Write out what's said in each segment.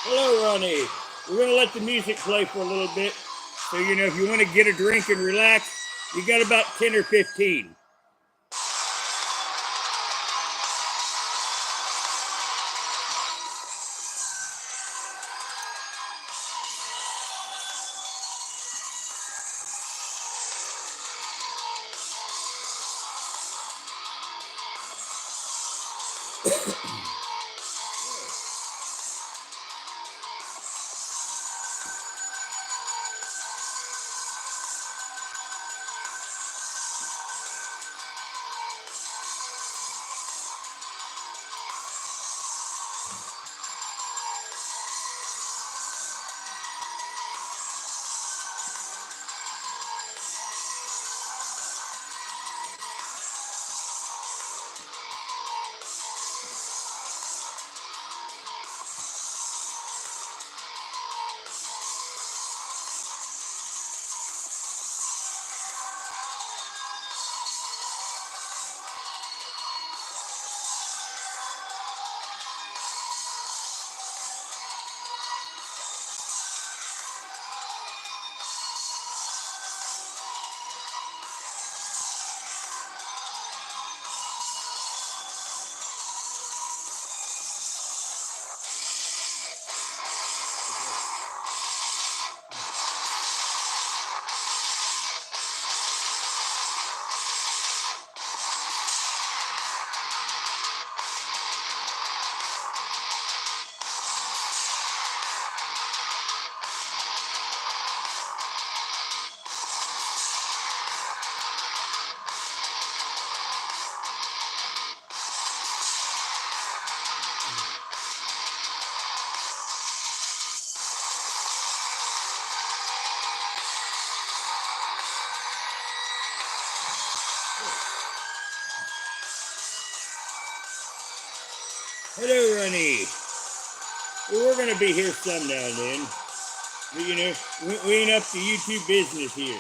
Hello, Ronnie. We're going to let the music play for a little bit. So, if you want to get a drink and relax, you got about 10 or 15. Hello, Ronnie. Well, we're going to be here some now and then. But, we ain't up to YouTube business here.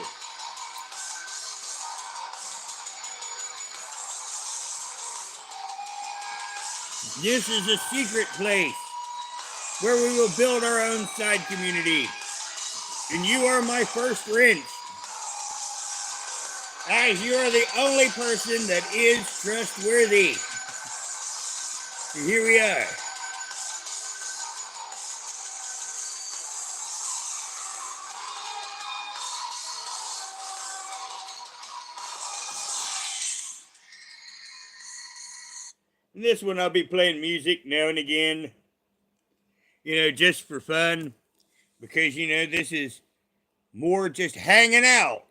This is a secret place where we will build our own side community. And you are my first rinse. As you are the only person that is trustworthy. So here we are. In this one, I'll be playing music now and again, just for fun, because, this is more just hanging out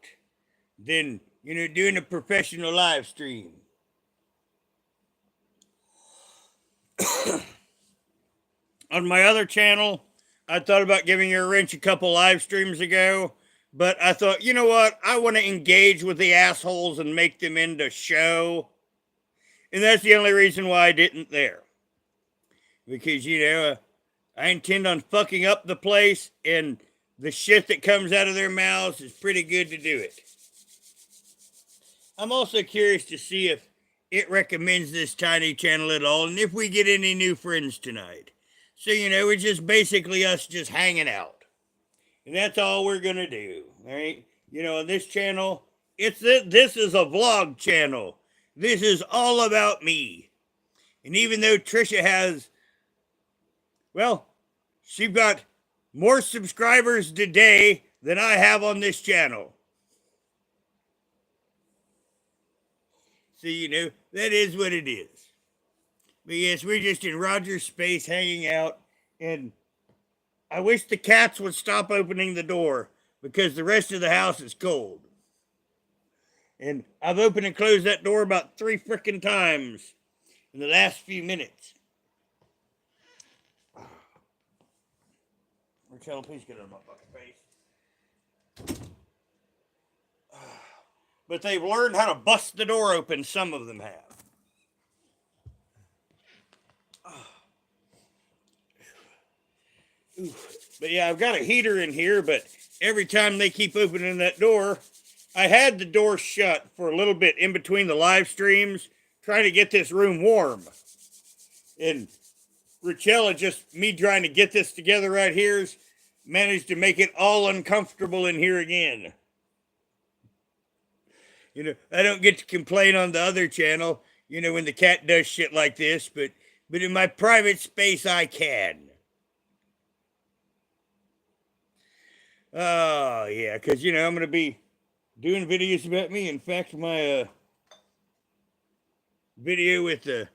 than, doing a professional live stream. On my other channel, I thought about giving you a wrench a couple live streams ago, but I thought, you know what? I want to engage with the assholes and make them into show. And that's the only reason why I didn't there. Because, I intend on fucking up the place, and the shit that comes out of their mouths is pretty good to do it. I'm also curious to see if it recommends this tiny channel at all, and if we get any new friends tonight. So, it's just basically us just hanging out. And that's all we're going to do, all right? On this channel, this is a vlog channel. This is all about me. And even though Trisha has, she got more subscribers today than I have on this channel. So, that is what it is. But yes, we're just in Roger's space hanging out. And I wish the cats would stop opening the door because the rest of the house is cold. And I've opened and closed that door about 3 frickin' times in the last few minutes. Marcello, please get out of my fucking face. But they've learned how to bust the door open, some of them have. But yeah, I've got a heater in here, but every time they keep opening that door, I had the door shut for a little bit in between the live streams, trying to get this room warm. And Richella, just me trying to get this together right here, has managed to make it all uncomfortable in here again. I don't get to complain on the other channel, when the cat does shit like this, but in my private space, I can. Oh, yeah, because, I'm going to be doing videos about me. In fact, my video with the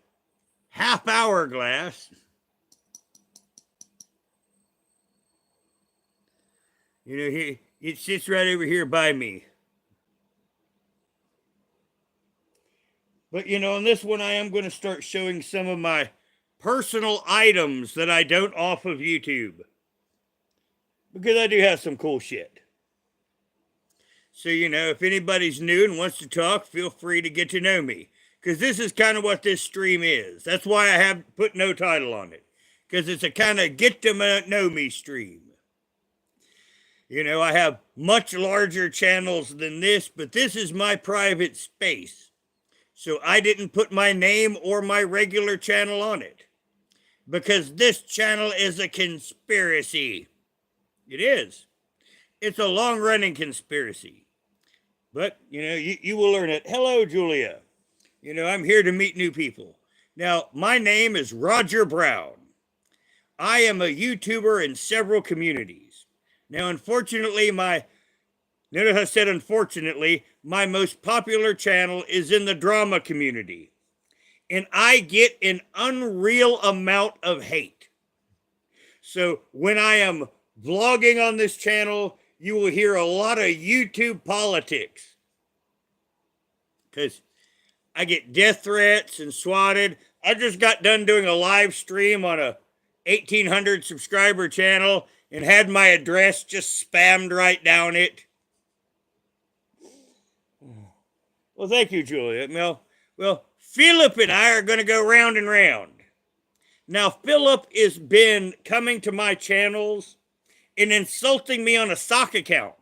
half hourglass, it sits right over here by me. But, on this one, I am going to start showing some of my personal items that I don't off of YouTube. Because I do have some cool shit. So, if anybody's new and wants to talk, feel free to get to know me. Because this is kind of what this stream is. That's why I have put no title on it. Because it's a kind of get to know me stream. I have much larger channels than this, but this is my private space. So I didn't put my name or my regular channel on it. Because this channel is a conspiracy. It is. It's a long-running conspiracy. But, you will learn it. Hello, Julia. I'm here to meet new people. Now, my name is Roger Brown. I am a YouTuber in several communities. Now, unfortunately, notice I said unfortunately, my most popular channel is in the drama community. And I get an unreal amount of hate. So when I am vlogging on this channel, you will hear a lot of YouTube politics. Because I get death threats and swatted. I just got done doing a live stream on a 1,800 subscriber channel and had my address just spammed right down it. Well, thank you, Julia. Well, Philip and I are going to go round and round. Now, Philip has been coming to my channels and insulting me on a sock account.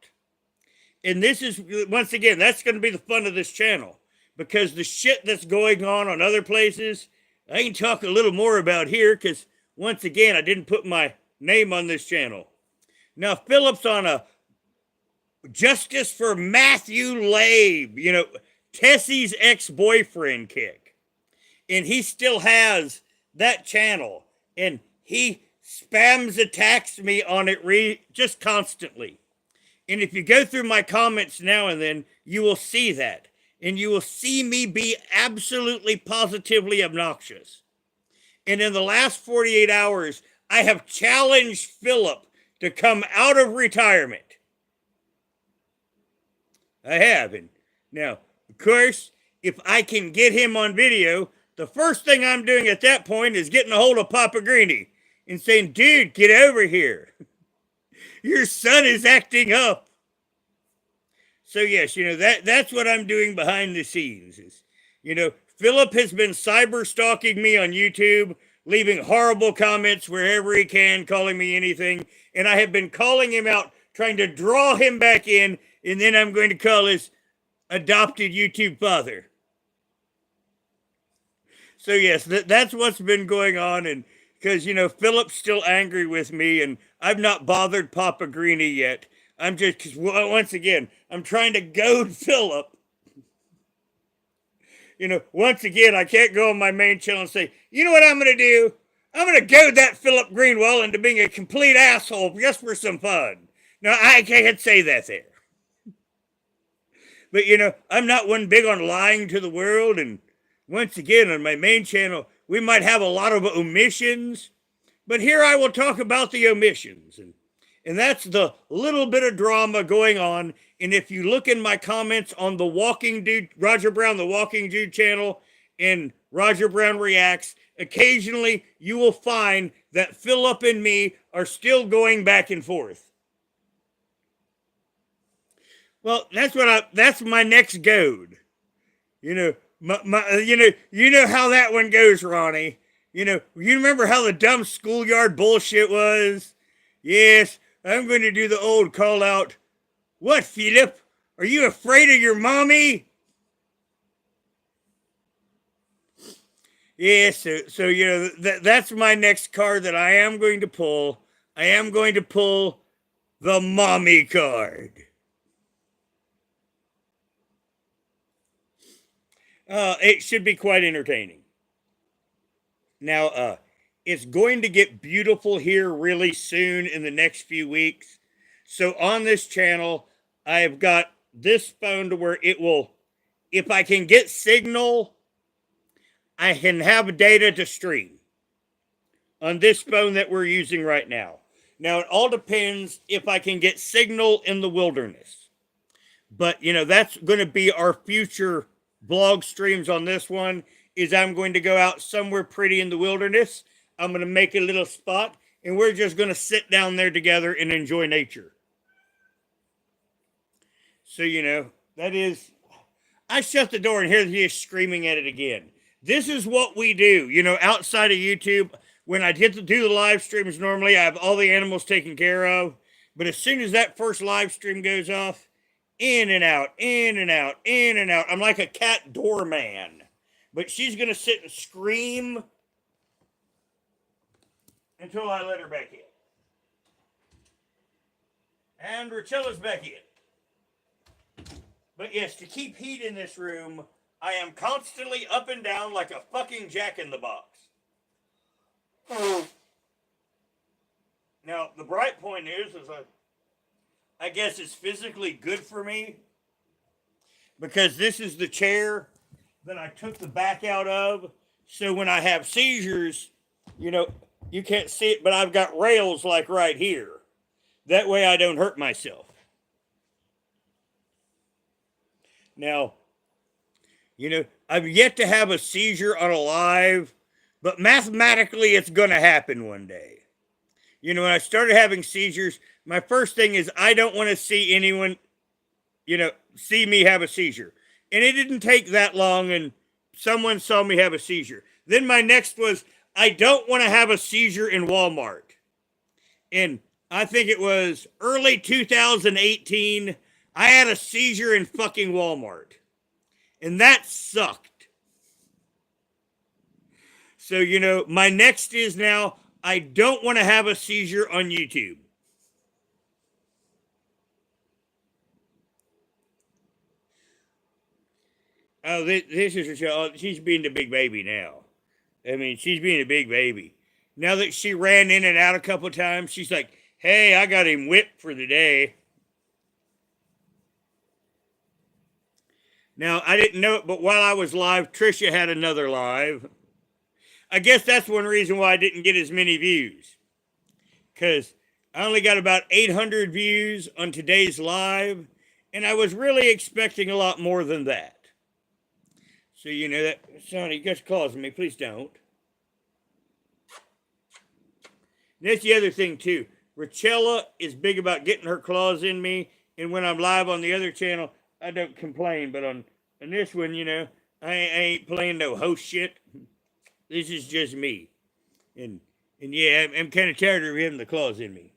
And this is, once again, that's going to be the fun of this channel. Because the shit that's going on other places, I can talk a little more about here because, once again, I didn't put my name on this channel. Now, Philip's on a Justice for Matthew Labe, Tessie's ex-boyfriend kick. And he still has that channel. And he spams attacks me on it just constantly. And if you go through my comments now and then, you will see that. And you will see me be absolutely positively obnoxious. And in the last 48 hours, I have challenged Philip to come out of retirement. I have. And now, of course, if I can get him on video, the first thing I'm doing at that point is getting a hold of Papa Greeny and saying, dude, get over here. Your son is acting up. So yes, that's what I'm doing behind the scenes. Is, Philip has been cyber stalking me on YouTube, leaving horrible comments wherever he can, calling me anything. And I have been calling him out, trying to draw him back in, and then I'm going to call his adopted YouTube father. So yes, that's what's been going on. And because, Philip's still angry with me, and I've not bothered Papa Greeny yet. I'm just, because once again, I'm trying to goad Philip. Once again, I can't go on my main channel and say, you know what I'm going to do? I'm going to goad that Philip Greenwell into being a complete asshole just for some fun. No, I can't say that there. But, I'm not one big on lying to the world. And once again, on my main channel, we might have a lot of omissions. But here I will talk about the omissions. And that's the little bit of drama going on. And if you look in my comments on the Walking Dude, Roger Brown, the Walking Dude channel, and Roger Brown Reacts, occasionally you will find that Philip and me are still going back and forth. Well, that's my next goad. You know how that one goes, Ronnie. You remember how the dumb schoolyard bullshit was? Yes, I'm going to do the old call out. What, Philip? Are you afraid of your mommy? Yeah, so you know that's my next card that I am going to pull. I am going to pull the mommy card. It should be quite entertaining. Now, it's going to get beautiful here really soon in the next few weeks. So on this channel, I've got this phone to where it will, if I can get signal, I can have data to stream on this phone that we're using right now. Now, it all depends if I can get signal in the wilderness. But, you know, that's going to be our future vlog streams on this one is I'm going to go out somewhere pretty in the wilderness. I'm going to make a little spot and we're just going to sit down there together and enjoy nature. So, you know, that is, I shut the door and here he is screaming at it again. This is what we do, you know, outside of YouTube. When I get to do the live streams, normally I have all the animals taken care of. But as soon as that first live stream goes off, in and out, in and out, in and out. I'm like a cat doorman. But she's going to sit and scream until I let her back in. And Rachella's back in. But yes, to keep heat in this room, I am constantly up and down like a fucking jack in the box. Now, the bright point is I guess it's physically good for me because this is the chair that I took the back out of. So when I have seizures, you know, you can't see it, but I've got rails like right here. That way I don't hurt myself. Now, you know, I've yet to have a seizure on a live, but mathematically it's going to happen one day. You know, when I started having seizures, my first thing is I don't want to see anyone, you know, see me have a seizure. And it didn't take that long and someone saw me have a seizure. Then my next was I don't want to have a seizure in Walmart. And I think it was early 2018, I had a seizure in fucking Walmart. And that sucked. So, you know, my next is now I don't want to have a seizure on YouTube. Oh, this is Rochelle. She's being the big baby now. I mean, she's being a big baby. Now that she ran in and out a couple of times, she's like, hey, I got him whipped for the day. Now, I didn't know it, but while I was live, Trisha had another live. I guess that's one reason why I didn't get as many views. Because I only got about 800 views on today's live, and I was really expecting a lot more than that. So, you know, that, Sonny, you got claws on me. Please don't. And that's the other thing, too. Rachella is big about getting her claws in me, and when I'm live on the other channel, I don't complain. But on this one, you know, I ain't playing no host shit. This is just me. And yeah, I'm kind of tired of having the claws in me.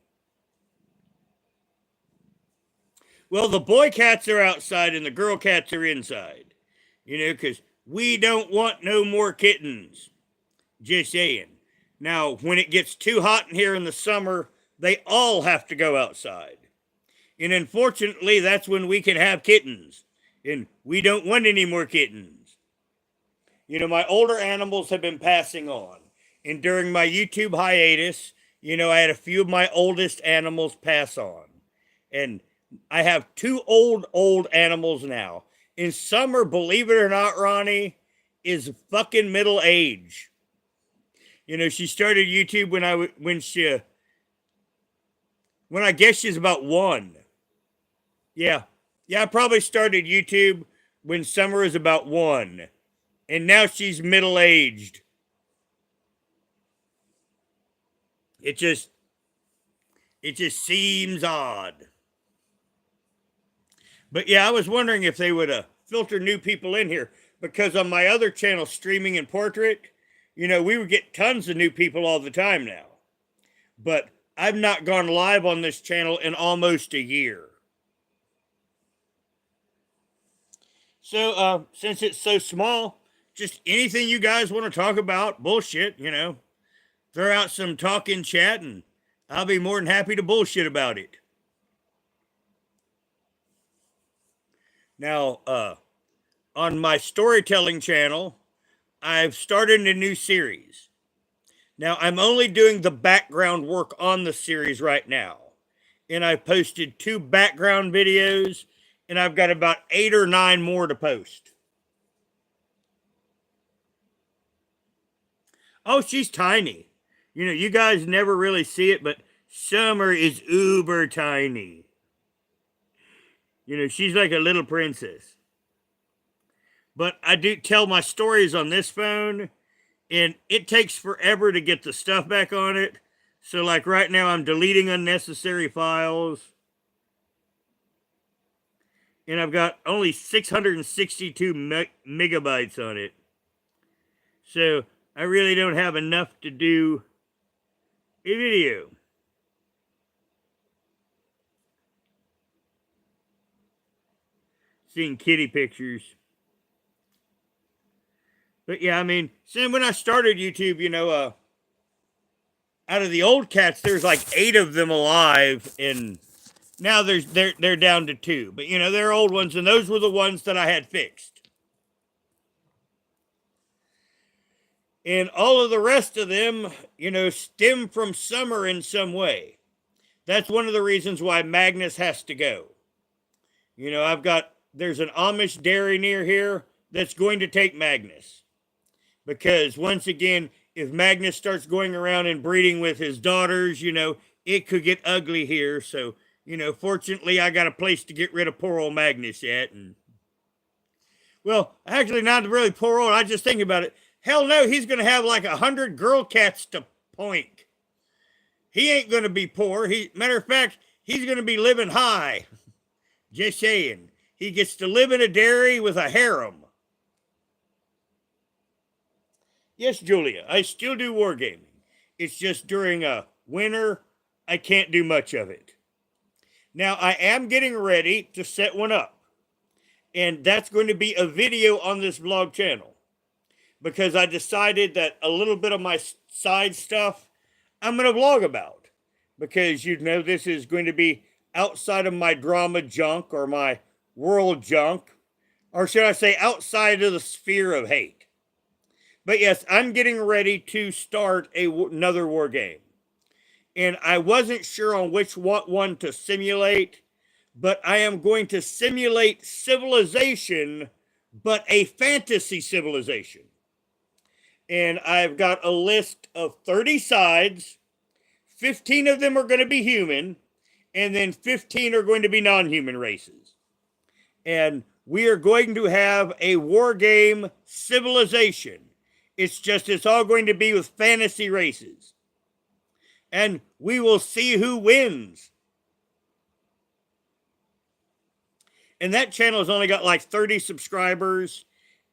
Well, the boy cats are outside and the girl cats are inside. You know, because we don't want no more kittens. Just saying. Now, when it gets too hot in here in the summer, they all have to go outside. And unfortunately, that's when we can have kittens. And we don't want any more kittens. You know, my older animals have been passing on. And during my YouTube hiatus, you know, I had a few of my oldest animals pass on. And I have two old animals now. And Summer, believe it or not, Ronnie, is fucking middle age. You know, she started YouTube when I guess she's about 1. Yeah, I probably started YouTube when Summer is about 1. And now she's middle aged. It just seems odd. But yeah, I was wondering if they would filter new people in here. Because on my other channel, Streaming in Portrait, you know, we would get tons of new people all the time now. But I've not gone live on this channel in almost a year. So, since it's so small, just anything you guys want to talk about, bullshit, throw out some talk in chat and I'll be more than happy to bullshit about it. Now, on my storytelling channel, I've started a new series. Now, I'm only doing the background work on the series right now. And I posted 2 background videos, and I've got about 8 or 9 more to post. Oh, she's tiny. You guys never really see it, but Summer is uber tiny. She's like a little princess. But I do tell my stories on this phone, and it takes forever to get the stuff back on it. So like right now I'm deleting unnecessary files. And I've got only 662 megabytes on it. So I really don't have enough to do a video. Seeing kitty pictures. But yeah, I mean, so when I started YouTube, out of the old cats, there's like 8 of them alive, and now they're down to 2. But they're old ones, and those were the ones that I had fixed. And all of the rest of them, stem from Summer in some way. That's one of the reasons why Magnus has to go. There's an Amish dairy near here that's going to take Magnus. Because once again, if Magnus starts going around and breeding with his daughters, it could get ugly here. So, fortunately, I got a place to get rid of poor old Magnus yet. And well, actually, not really poor old. I just think about it. Hell no, he's going to have like 100 girl cats to poink. He ain't going to be poor. Matter of fact, he's going to be living high. Just saying. He gets to live in a dairy with a harem. Yes, Julia, I still do wargaming. It's just during a winter, I can't do much of it. Now, I am getting ready to set one up. And that's going to be a video on this vlog channel. Because I decided that a little bit of my side stuff, I'm going to vlog about. Because this is going to be outside of my drama junk or my world junk. Or should I say outside of the sphere of hate. But yes, I'm getting ready to start another war game. And I wasn't sure on what one to simulate, but I am going to simulate civilization, but a fantasy civilization. And I've got a list of 30 sides. 15 of them are going to be human, and then 15 are going to be non-human races. And we are going to have a war game civilization. It's all going to be with fantasy races. And we will see who wins. And that channel has only got like 30 subscribers.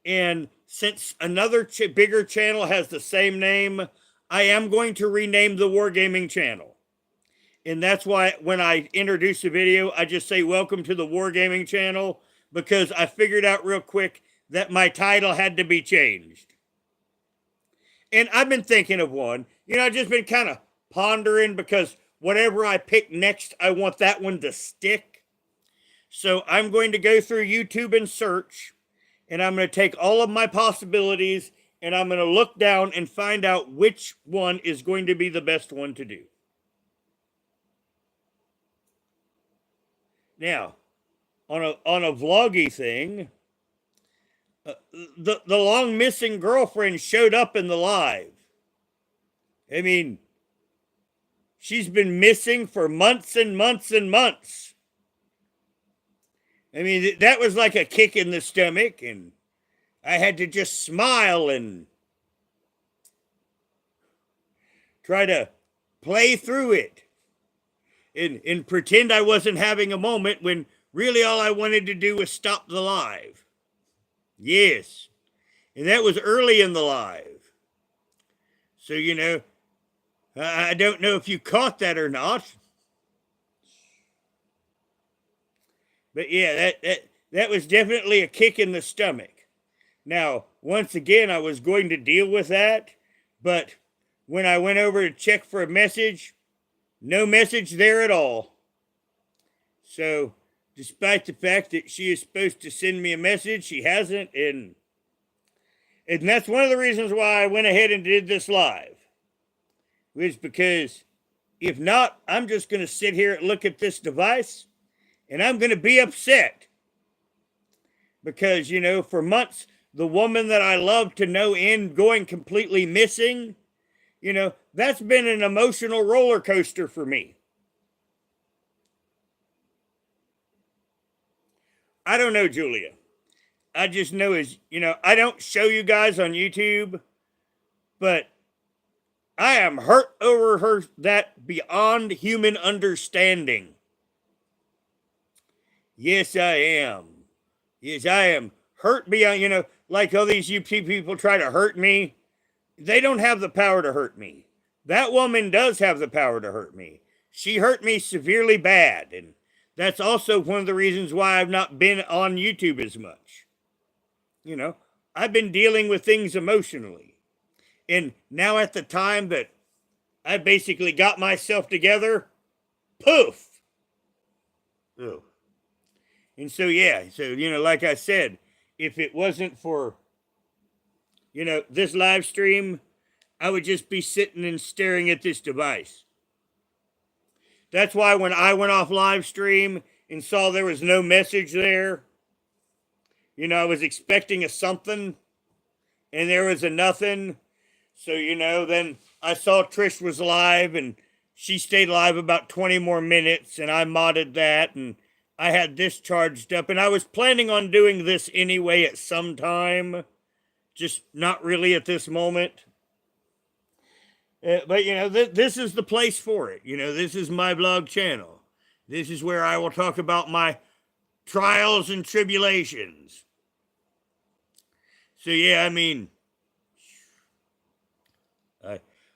And since another bigger channel has the same name, I am going to rename the Wargaming channel. And that's why when I introduce a video, I just say, welcome to the Wargaming channel. Because I figured out real quick that my title had to be changed. And I've been thinking of one. I've just been kind of pondering because whatever I pick next, I want that one to stick. So I'm going to go through YouTube and search, and I'm going to take all of my possibilities, and I'm going to look down and find out which one is going to be the best one to do. Now, on a vloggy thing, the long missing girlfriend showed up in the live. I mean, she's been missing for months and months and months. I mean, that was like a kick in the stomach, and I had to just smile and try to play through it and pretend I wasn't having a moment when really all I wanted to do was stop the live. Yes. And that was early in the live. So, I don't know if you caught that or not. But yeah, that was definitely a kick in the stomach. Now, once again, I was going to deal with that, but when I went over to check for a message, no message there at all. So, despite the fact that she is supposed to send me a message, she hasn't, and that's one of the reasons why I went ahead and did this live. Was because if not, I'm just going to sit here and look at this device and I'm going to be upset. Because, you know, for months, the woman that I love to no end going completely missing, you know, that's been an emotional roller coaster for me. I don't know, Julia. I just know is, you know, I don't show you guys on YouTube, but I am hurt over her that beyond human understanding. Yes, I am. Yes, I am hurt beyond, you know, like all these UP people try to hurt me. They don't have the power to hurt me. That woman does have the power to hurt me. She hurt me severely bad, and that's also one of the reasons why I've not been on YouTube as much. You know, I've been dealing with things emotionally. And now at the time that I basically got myself together, poof. Ugh. And so, yeah, so, you know, like I said, if it wasn't for, you know, this live stream, I would just be sitting and staring at this device. That's why when I went off live stream and saw there was no message there, you know, I was expecting a something and there was a nothing. So, you know, then I saw Trish was live and she stayed live about 20 more minutes and I modded that and I had this charged up and I was planning on doing this anyway at some time, just not really at this moment. But, you know, this is the place for it. You know, this is my vlog channel. This is where I will talk about my trials and tribulations. So, yeah, I mean,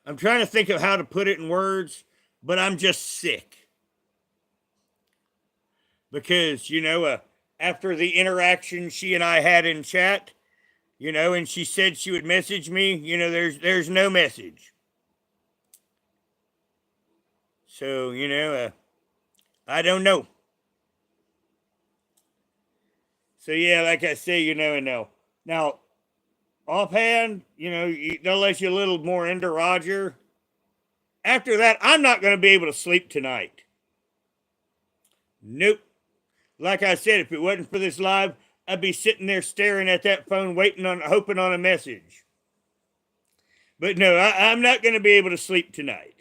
I'm trying to think of how to put it in words, but I'm just sick. Because, you know, after the interaction she and I had in chat, you know, and she said she would message me, you know, there's no message. So, you know, I don't know. So, yeah, like I say, you never know. Now, offhand, you know, they'll let you a little more into Roger. After that, I'm not going to be able to sleep tonight. Nope. Like I said, if it wasn't for this live, I'd be sitting there staring at that phone, hoping on a message. But no, I'm not going to be able to sleep tonight.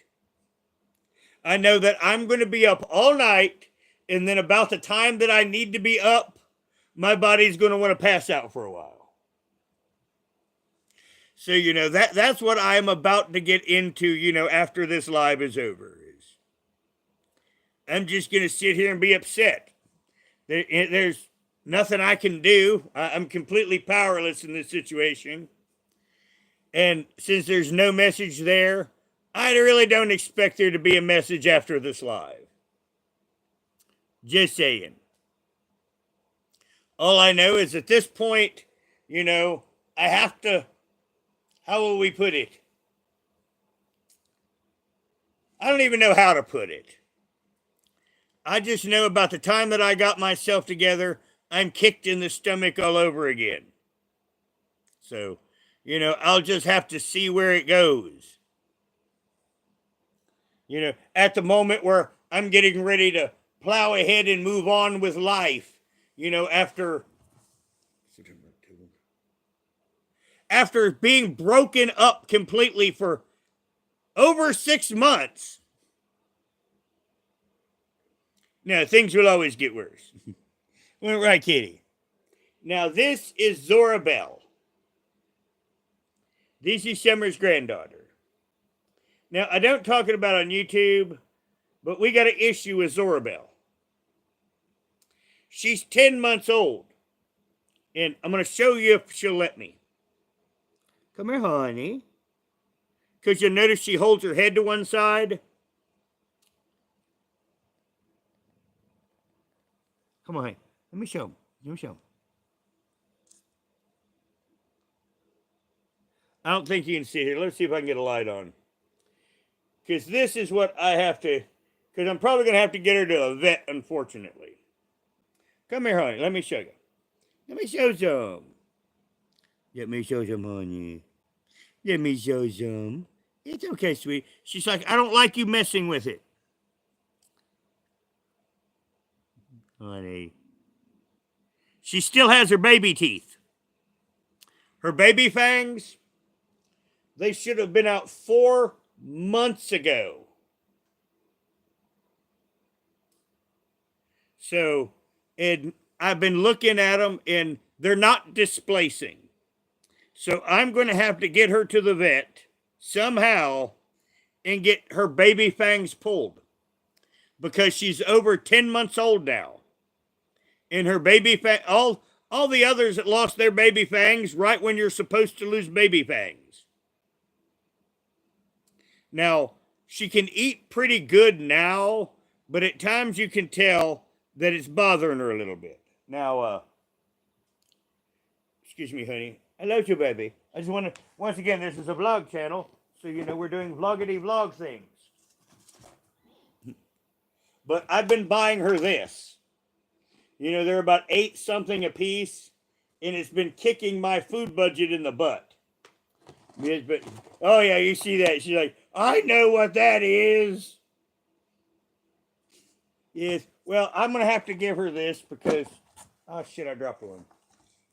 I know that I'm going to be up all night, and then about the time that I need to be up, my body's going to want to pass out for a while. So, you know, that's what I'm about to get into, you know, after this live is over. I'm just going to sit here and be upset. There's nothing I can do. I'm completely powerless in this situation. And since there's no message there, I really don't expect there to be a message after this live. Just saying. All I know is at this point, you know, I have to, how will we put it? I don't even know how to put it. I just know about the time that I got myself together, I'm kicked in the stomach all over again. So, you know, I'll just have to see where it goes. You know, at the moment where I'm getting ready to plow ahead and move on with life, you know, after being broken up completely for over 6 months. Now, things will always get worse. Well, right, Kitty. Now, this is Zora Bell. This is Summer's granddaughter. Now, I don't talk it about on YouTube, but we got an issue with Zora Bell. She's 10 months old. And I'm going to show you if she'll let me. Come here, honey. Because you'll notice she holds her head to one side. Come on, honey. Let me show him. I don't think you can see it here. Let's see if I can get a light on. Because this is what I have to, because I'm probably going to have to get her to a vet, unfortunately. Come here, honey. Let me show you. Let me show some. Let me show some, honey. Let me show some. It's okay, sweet. She's like, I don't like you messing with it. Honey. She still has her baby teeth. Her baby fangs, they should have been out 4 months ago. So, and I've been looking at them and they're not displacing. So I'm going to have to get her to the vet somehow and get her baby fangs pulled because she's over 10 months old now. And her baby all the others that lost their baby fangs right when you're supposed to lose baby fangs. Now, she can eat pretty good now, but at times you can tell that it's bothering her a little bit. Now, excuse me, honey. I love you, baby. I just want to, once again, this is a vlog channel, so you know we're doing vloggity vlog things. But I've been buying her this. You know, they're about 8 something a piece, and it's been kicking my food budget in the butt. Yes, but, oh yeah, you see that. She's like, I know what that is. Yes, well, I'm going to have to give her this because, oh shit, I dropped one.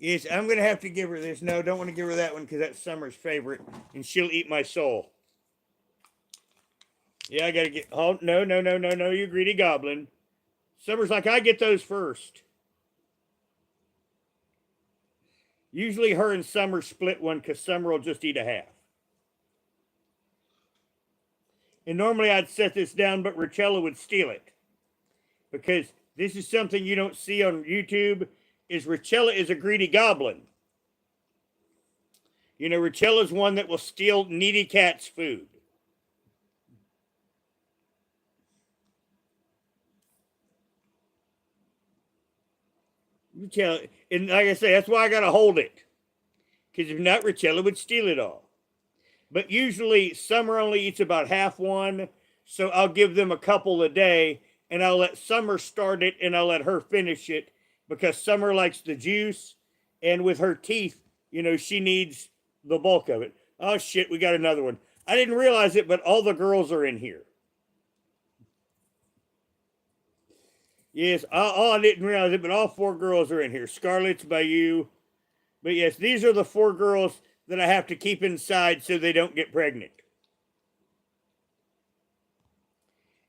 Yes, I'm going to have to give her this. No, don't want to give her that one because that's Summer's favorite, and she'll eat my soul. Yeah, I got to get, oh, no, you greedy goblin. Summer's like, I get those first. Usually her and Summer split one because Summer will just eat a half. And normally I'd set this down, but Richella would steal it. Because this is something you don't see on YouTube, is Richella is a greedy goblin. You know, Richella's one that will steal needy cats' food. Richella, and like I say, that's why I got to hold it. Because if not, Richella would steal it all. But usually, Summer only eats about half one, so I'll give them a couple a day, and I'll let Summer start it, and I'll let her finish it, because Summer likes the juice, and with her teeth, you know, she needs the bulk of it. Oh, shit, we got another one. I didn't realize it, but all the girls are in here. Yes, I didn't realize it, but all 4 girls are in here. Scarlett's by you. But yes, these are the 4 girls that I have to keep inside so they don't get pregnant.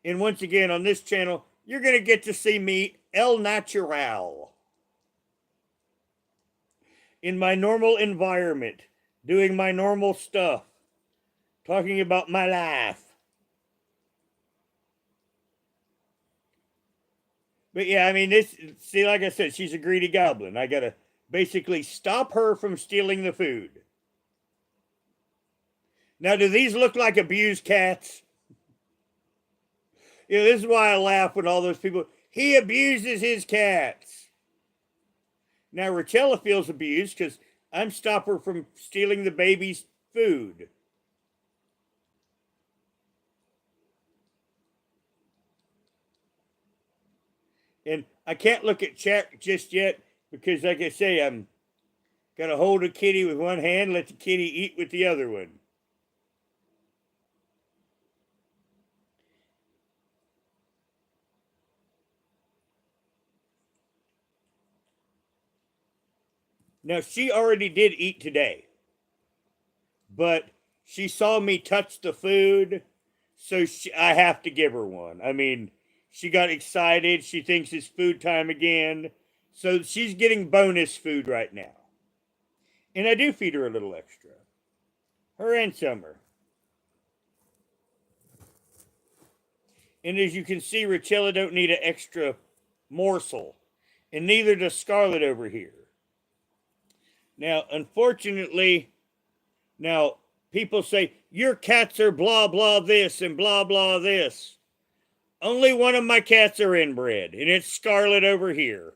And once again, on this channel, you're going to get to see me, El Natural. In my normal environment, doing my normal stuff, talking about my life. But yeah, I mean, this, see, like I said, she's a greedy goblin. I got to basically stop her from stealing the food. Now, do these look like abused cats? You know, this is why I laugh when all those people, he abuses his cats. Now, Richella feels abused because I'm stopping her from stealing the baby's food. And I can't look at chat just yet because, like I say, I'm got to hold a kitty with one hand, let the kitty eat with the other one. Now, she already did eat today, but she saw me touch the food, so I have to give her one. I mean, she got excited. She thinks it's food time again. So she's getting bonus food right now. And I do feed her a little extra. Her and Summer. And as you can see, Richella don't need an extra morsel. And neither does Scarlett over here. Now, unfortunately, now people say, your cats are blah, blah this and blah, blah this. Only one of my cats are inbred, and it's Scarlett over here.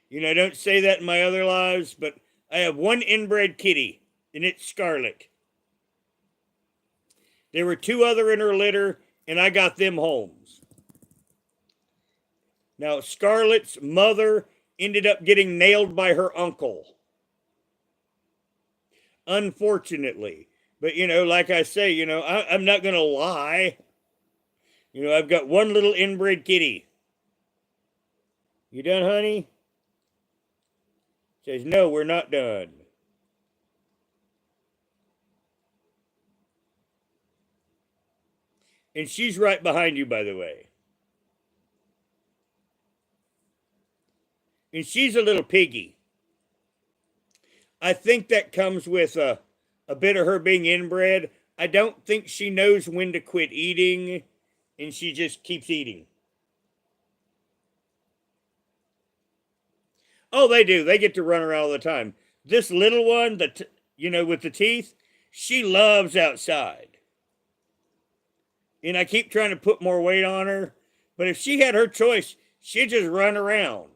You know, I don't say that in my other lives, but I have one inbred kitty, and it's Scarlet. There were 2 other in her litter, and I got them homes. Now, Scarlet's mother ended up getting nailed by her uncle. Unfortunately. But, like I say, I'm not going to lie. I've got one little inbred kitty. You done, honey? Says, no, we're not done. And she's right behind you, by the way. And she's a little piggy. I think that comes with a bit of her being inbred. I don't think she knows when to quit eating, and she just keeps eating. Oh, they do. They get to run around all the time. This little one, with the teeth, she loves outside. And I keep trying to put more weight on her. But if she had her choice, she'd just run around.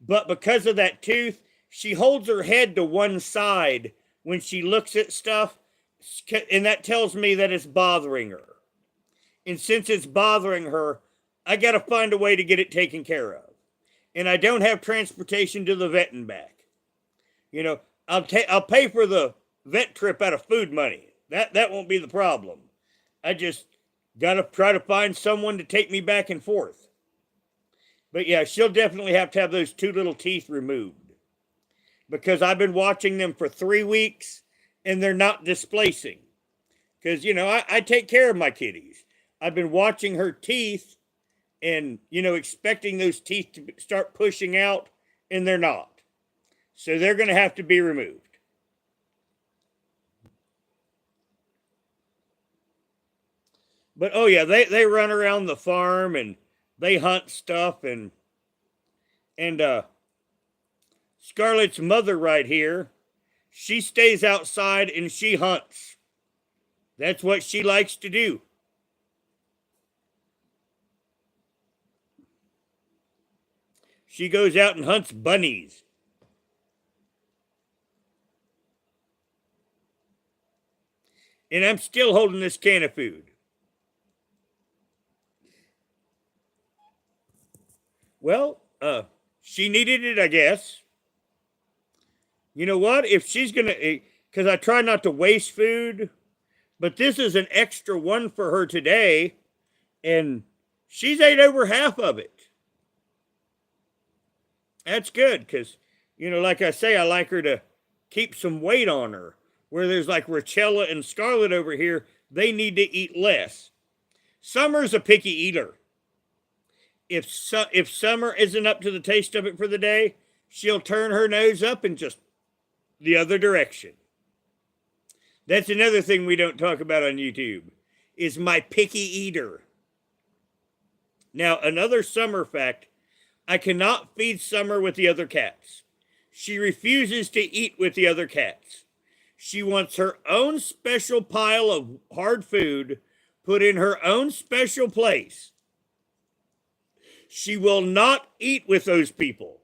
But because of that tooth, she holds her head to one side when she looks at stuff. And that tells me that it's bothering her. And since it's bothering her, I got to find a way to get it taken care of. And I don't have transportation to the vet and back. I'll pay for the vet trip out of food money. That won't be the problem. I just got to try to find someone to take me back and forth. But yeah, she'll definitely have to have those 2 little teeth removed. Because I've been watching them for 3 weeks and they're not displacing. Because, I take care of my kitties. I've been watching her teeth and, expecting those teeth to start pushing out, and they're not. So they're going to have to be removed. But, oh yeah, they run around the farm, and they hunt stuff, and Scarlet's mother right here, she stays outside and she hunts. That's what she likes to do. She goes out and hunts bunnies. And I'm still holding this can of food. Well, she needed it, I guess. You know what? If she's going to, because I try not to waste food, but this is an extra one for her today, and she's ate over half of it. That's good, because, like I say, I like her to keep some weight on her. Where there's like Richella and Scarlet over here, they need to eat less. Summer's a picky eater. If Summer isn't up to the taste of it for the day, she'll turn her nose up and just the other direction. That's another thing we don't talk about on YouTube, is my picky eater. Now, another Summer fact, I cannot feed Summer with the other cats. She refuses to eat with the other cats. She wants her own special pile of hard food put in her own special place. She will not eat with those people.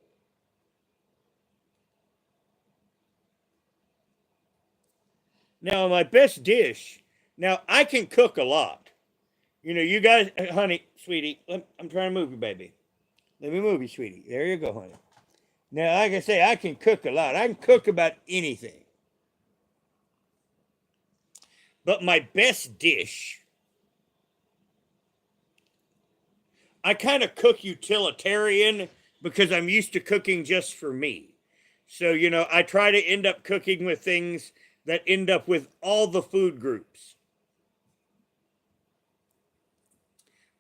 Now, my best dish. Now, I can cook a lot. You guys, honey, sweetie, I'm trying to move you, baby. Let me move you, sweetie. There you go, honey. Now, like I say, I can cook a lot. I can cook about anything. But my best dish, I kind of cook utilitarian because I'm used to cooking just for me. So, I try to end up cooking with things that end up with all the food groups.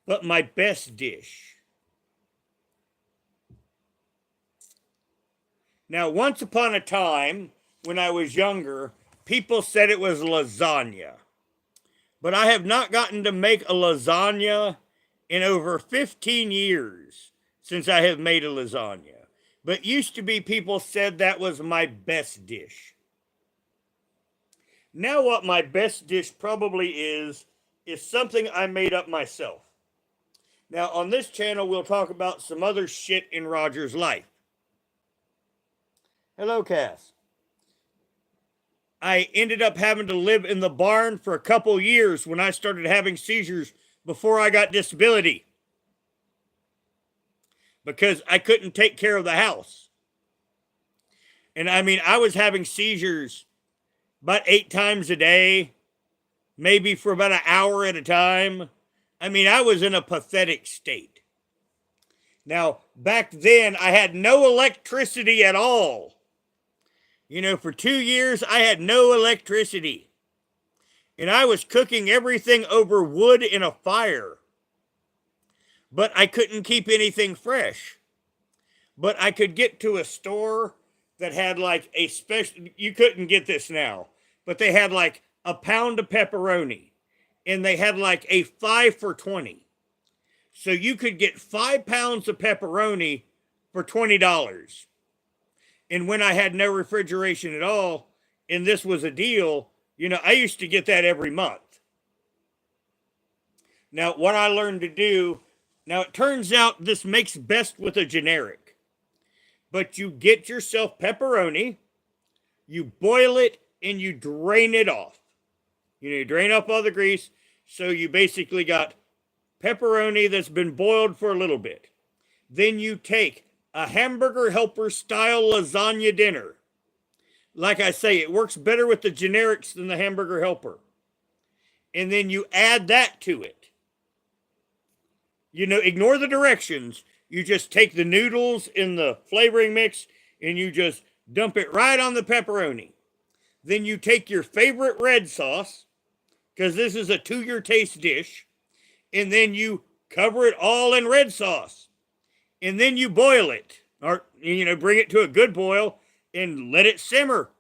But my best dish. Now, once upon a time, when I was younger, people said it was lasagna. But I have not gotten to make a lasagna in over 15 years since I have made a lasagna. But used to be people said that was my best dish. Now what my best dish probably is something I made up myself. Now on this channel we'll talk about some other shit in Roger's life. Hello, Cass. I ended up having to live in the barn for a couple years when I started having seizures before I got disability because I couldn't take care of the house. And I mean, I was having seizures about 8 times a day, maybe for about an hour at a time. I mean, I was in a pathetic state. Now, back then, I had no electricity at all. You know, for 2 years, I had no electricity. And I was cooking everything over wood in a fire. But I couldn't keep anything fresh. But I could get to a store that had like a special, you couldn't get this now, but they had like a pound of pepperoni and they had like a 5 for 20. So you could get 5 pounds of pepperoni for $20. And when I had no refrigeration at all, and this was a deal, you know, I used to get that every month. Now, what I learned to do, now it turns out this makes best with a generic, but you get yourself pepperoni, you boil it, and you drain it off. You know, you drain off all the grease, so you basically got pepperoni that's been boiled for a little bit. Then you take a Hamburger Helper style lasagna dinner. Like I say, it works better with the generics than the Hamburger Helper. And then you add that to it. You know, ignore the directions. You just take the noodles in the flavoring mix and you just dump it right on the pepperoni. Then you take your favorite red sauce, because this is a to your taste dish, and then you cover it all in red sauce. And then you boil it, or, you know, bring it to a good boil and let it simmer.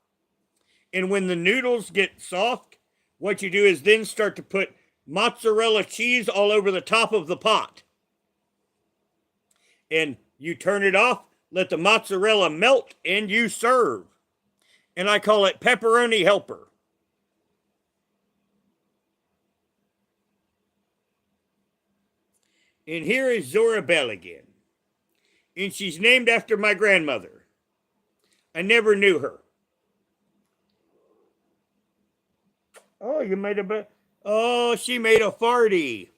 And when the noodles get soft, what you do is then start to put mozzarella cheese all over the top of the pot. And you turn it off, let the mozzarella melt, and you serve. And I call it Pepperoni Helper. And here is Zora Bell again. And she's named after my grandmother. I never knew her. Oh, you made a oh, she made a farty.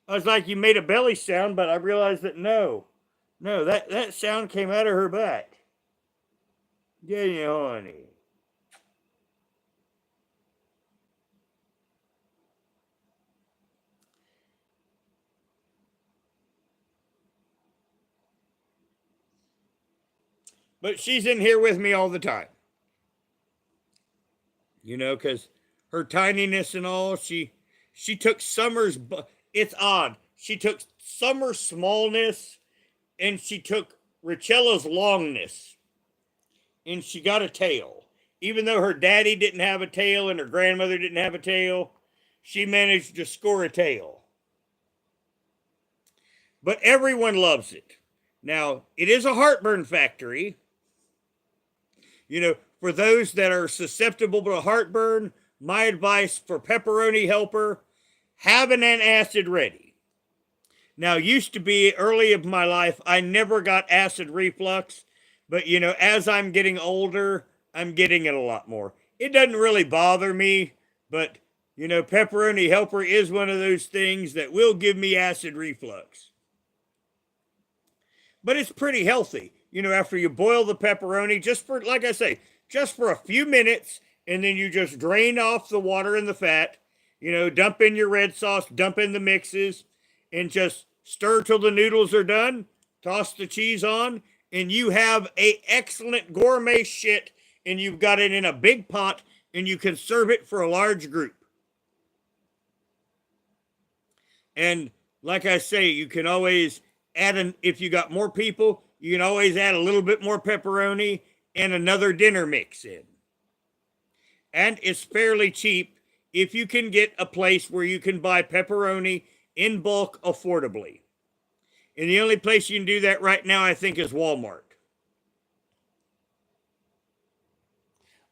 I was like, you made a belly sound, but I realized that no, that sound came out of her butt. Yeah, honey. But she's in here with me all the time. You know, because her tininess and all, she took Summer's, it's odd. She took Summer's smallness and she took Richella's longness. And she got a tail. Even though her daddy didn't have a tail and her grandmother didn't have a tail, she managed to score a tail. But everyone loves it. Now, it is a heartburn factory. You know, for those that are susceptible to heartburn, my advice for Pepperoni Helper, have an antacid ready. Now, used to be early of my life, I never got acid reflux, but you know, as I'm getting older, I'm getting it a lot more. It doesn't really bother me, but you know, Pepperoni Helper is one of those things that will give me acid reflux. But it's pretty healthy. You know, after you boil the pepperoni, just for, like I say, just for a few minutes, and then you just drain off the water and the fat, you know, dump in your red sauce, dump in the mixes, and just stir till the noodles are done, toss the cheese on, and you have a excellent gourmet shit, and you've got it in a big pot, and you can serve it for a large group. And like I say, you can always add an, if you got more people, you can always add a little bit more pepperoni and another dinner mix in. And it's fairly cheap if you can get a place where you can buy pepperoni in bulk affordably. And the only place you can do that right now, I think, is Walmart.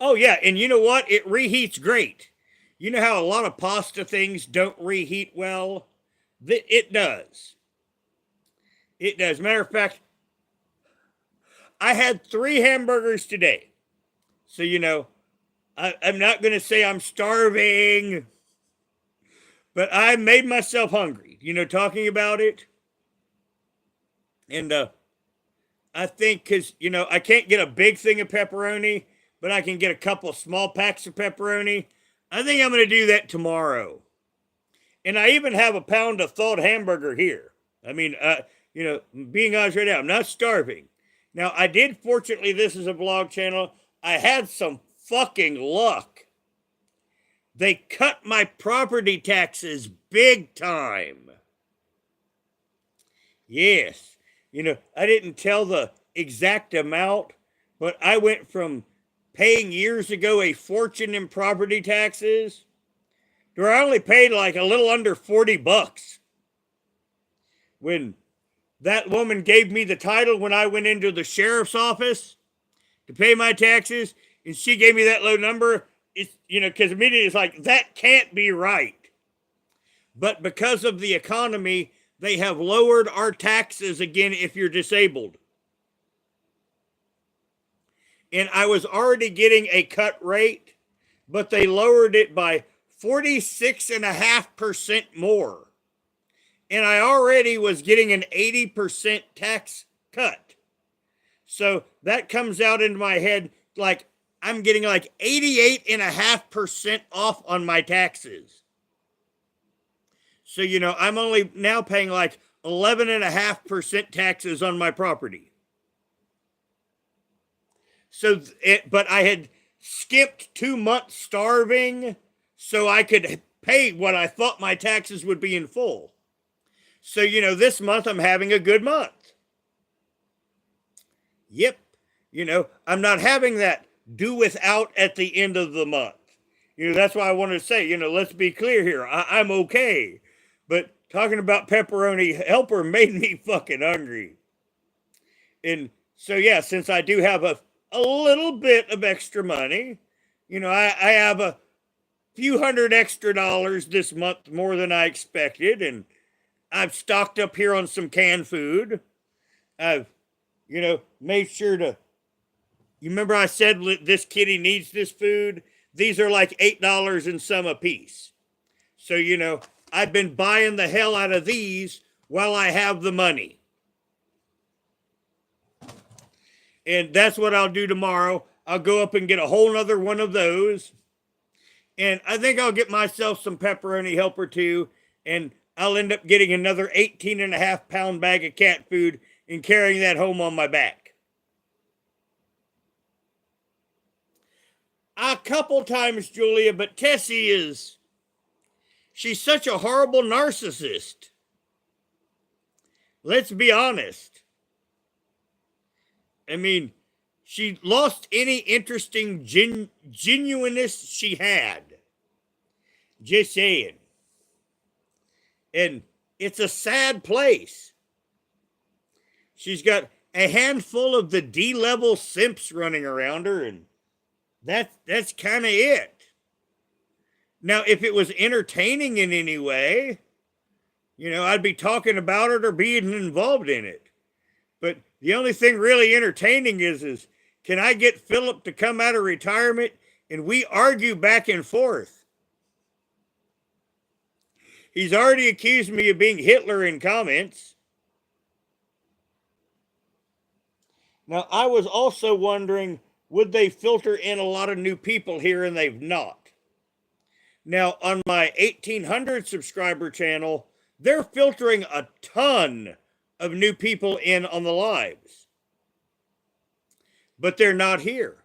Oh, yeah, and you know what? It reheats great. You know how a lot of pasta things don't reheat well? It does. It does. Matter of fact, I had 3 hamburgers today. So, you know, I'm not going to say I'm starving, but I made myself hungry, talking about it. And I think because, I can't get a big thing of pepperoni, but I can get a couple small packs of pepperoni. I think I'm going to do that tomorrow. And I even have a pound of thawed hamburger here. I mean, being honest right now, I'm not starving. Now, I did, fortunately, this is a vlog channel. I had some fucking luck. They cut my property taxes big time. Yes. I didn't tell the exact amount, but I went from paying years ago a fortune in property taxes to where I only paid like a little under $40 when that woman gave me the title when I went into the sheriff's office to pay my taxes, and she gave me that low number. It's, because immediately it's like, that can't be right. But because of the economy, they have lowered our taxes again if you're disabled. And I was already getting a cut rate, but they lowered it by 46.5% more. And I already was getting an 80% tax cut. So that comes out into my head like I'm getting like 88.5% off on my taxes. So, I'm only now paying like 11.5% taxes on my property. So, but I had skipped 2 months starving so I could pay what I thought my taxes would be in full. So, this month I'm having a good month. Yep. I'm not having that do without at the end of the month. That's why I wanted to say, let's be clear here. I'm okay. But talking about pepperoni helper made me fucking hungry. And so, yeah, since I do have a little bit of extra money, I have a few $100 extra this month more than I expected. And I've stocked up here on some canned food. I've, made sure to, you remember I said this kitty needs this food? These are like $8 and some a piece. So, I've been buying the hell out of these while I have the money. And that's what I'll do tomorrow. I'll go up and get a whole nother one of those. And I think I'll get myself some pepperoni helper too. And I'll end up getting another 18.5-pound bag of cat food and carrying that home on my back. A couple times, Julia, but Tessie she's such a horrible narcissist. Let's be honest. I mean, she lost any interesting genuineness she had. Just saying. And it's a sad place. She's got a handful of the D-level simps running around her, and that's kind of it. Now, if it was entertaining in any way, I'd be talking about it or being involved in it. But the only thing really entertaining is can I get Philip to come out of retirement and we argue back and forth? He's already accused me of being Hitler in comments. Now, I was also wondering, would they filter in a lot of new people here, and they've not. Now, on my 1,800 subscriber channel, they're filtering a ton of new people in on the lives. But they're not here.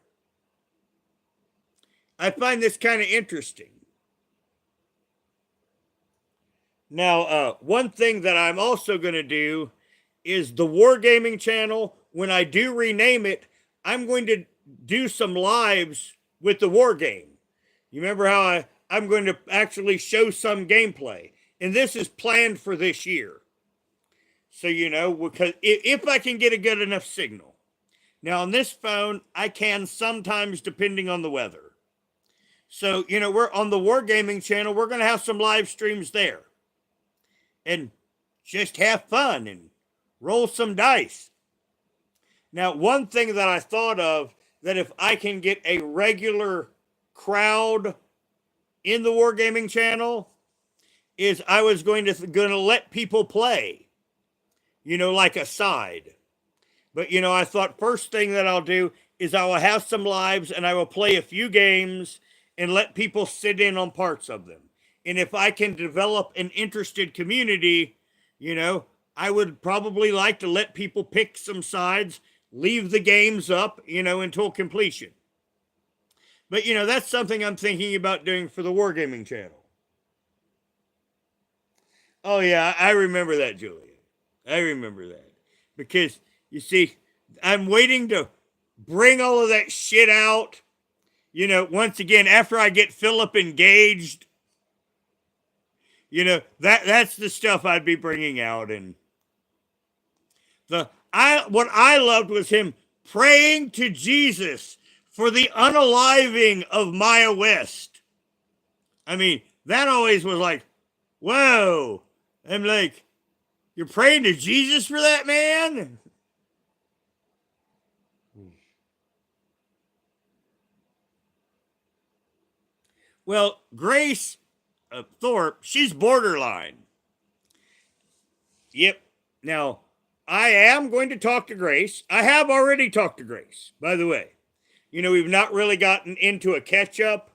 I find this kind of interesting. Now, one thing that I'm also going to do is the Wargaming channel. When I do rename it, I'm going to do some lives with the war game. You remember how I'm going to actually show some gameplay. And this is planned for this year. So, because if I can get a good enough signal. Now, on this phone, I can sometimes, depending on the weather. So, we're on the Wargaming channel. We're going to have some live streams there. And just have fun and roll some dice. Now, one thing that I thought of, that if I can get a regular crowd in the Wargaming channel is I was going to let people play, like a side. But, I thought first thing that I'll do is I will have some lives and I will play a few games and let people sit in on parts of them. And if I can develop an interested community, I would probably like to let people pick some sides, leave the games up, until completion. But, that's something I'm thinking about doing for the Wargaming channel. Oh, yeah, I remember that, Julia. I remember that. Because, you see, I'm waiting to bring all of that shit out, once again, after I get Philip engaged. That's the stuff I'd be bringing out. And what I loved was him praying to Jesus for the unaliving of Maya West. I mean, that always was like, whoa. I'm like, you're praying to Jesus for that, man? Well, Grace Thorpe, she's borderline. Yep. Now, I am going to talk to Grace. I have already talked to Grace, by the way. We've not really gotten into a catch up,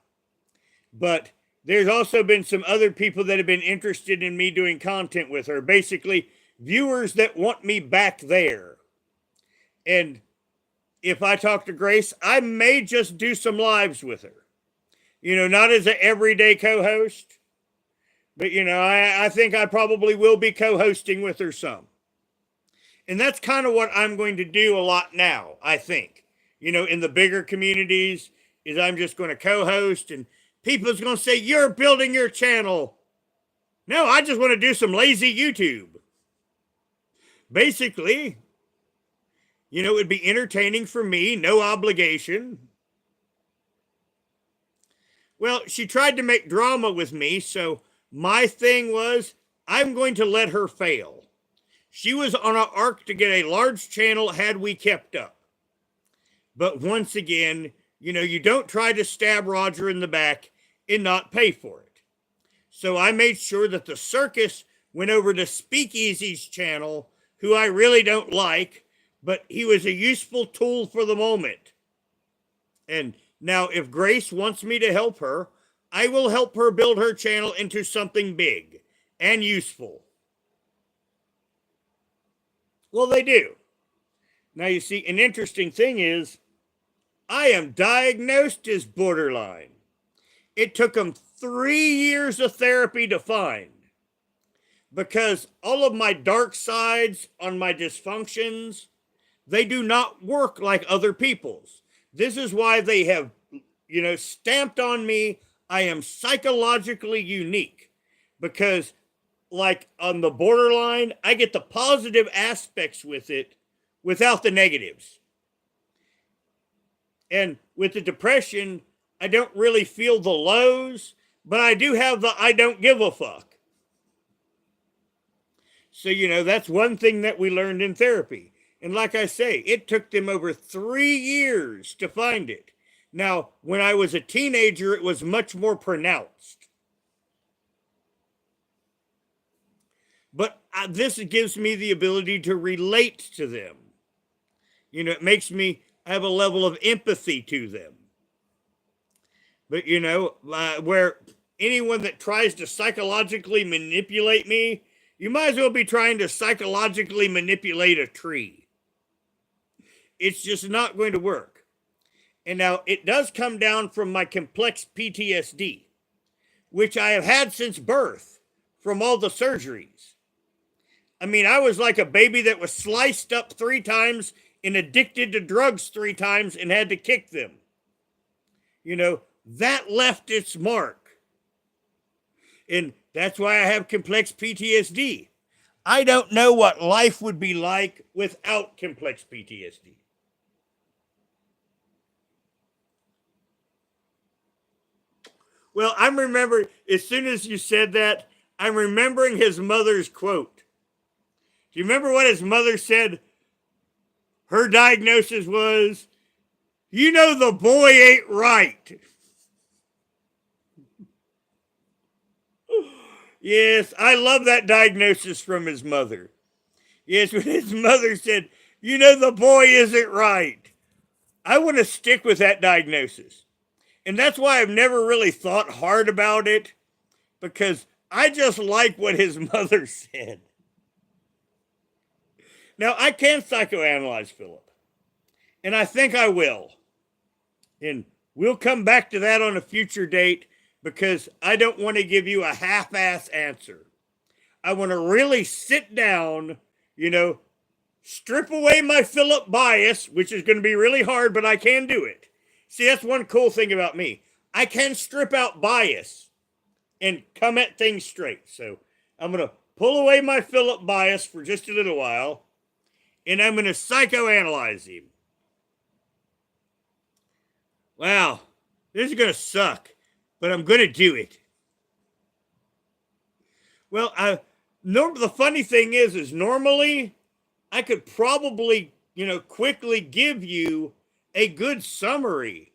but there's also been some other people that have been interested in me doing content with her. Basically, viewers that want me back there. And if I talk to Grace, I may just do some lives with her. Not as an everyday co-host, but, I think I probably will be co-hosting with her some. And that's kind of what I'm going to do a lot now, I think. In the bigger communities, is I'm just going to co-host, and people's going to say, you're building your channel. No, I just want to do some lazy YouTube. Basically, it would be entertaining for me, no obligation. Well, she tried to make drama with me, so my thing was, I'm going to let her fail. She was on an arc to get a large channel had we kept up. But once again, you don't try to stab Roger in the back and not pay for it. So I made sure that the circus went over to Speakeasy's channel, who I really don't like, but he was a useful tool for the moment. And now, if Grace wants me to help her, I will help her build her channel into something big and useful. Well, they do. Now, you see, an interesting thing is, I am diagnosed as borderline. It took them 3 years of therapy to find. Because all of my dark sides on my dysfunctions, they do not work like other people's. This is why they have, stamped on me, I am psychologically unique. Because, like on the borderline, I get the positive aspects with it without the negatives. And with the depression, I don't really feel the lows, but I do have the I don't give a fuck. So, that's one thing that we learned in therapy. And like I say, it took them over 3 years to find it. Now, when I was a teenager, it was much more pronounced. But this gives me the ability to relate to them. It makes me have a level of empathy to them. But, where anyone that tries to psychologically manipulate me, you might as well be trying to psychologically manipulate a tree. It's just not going to work. And now it does come down from my complex PTSD, which I have had since birth from all the surgeries. I mean, I was like a baby that was sliced up 3 times and addicted to drugs 3 times and had to kick them. That left its mark. And that's why I have complex PTSD. I don't know what life would be like without complex PTSD. Well, I'm remembering, as soon as you said that, I'm remembering his mother's quote. Do you remember what his mother said? Her diagnosis was, the boy ain't right. Yes, I love that diagnosis from his mother. Yes, when his mother said, you know, the boy isn't right. I want to stick with that diagnosis. And that's why I've never really thought hard about it, because I just like what his mother said. Now, I can psychoanalyze Philip, and I think I will. And we'll come back to that on a future date because I don't want to give you a half ass answer. I want to really sit down, you know, strip away my Philip bias, which is going to be really hard, but I can do it. See, that's one cool thing about me. I can strip out bias and come at things straight. So I'm going to pull away my Philip bias for just a little while, and I'm going to psychoanalyze him. Wow, this is going to suck, but I'm going to do it. Well, the funny thing is normally I could probably, quickly give you a good summary.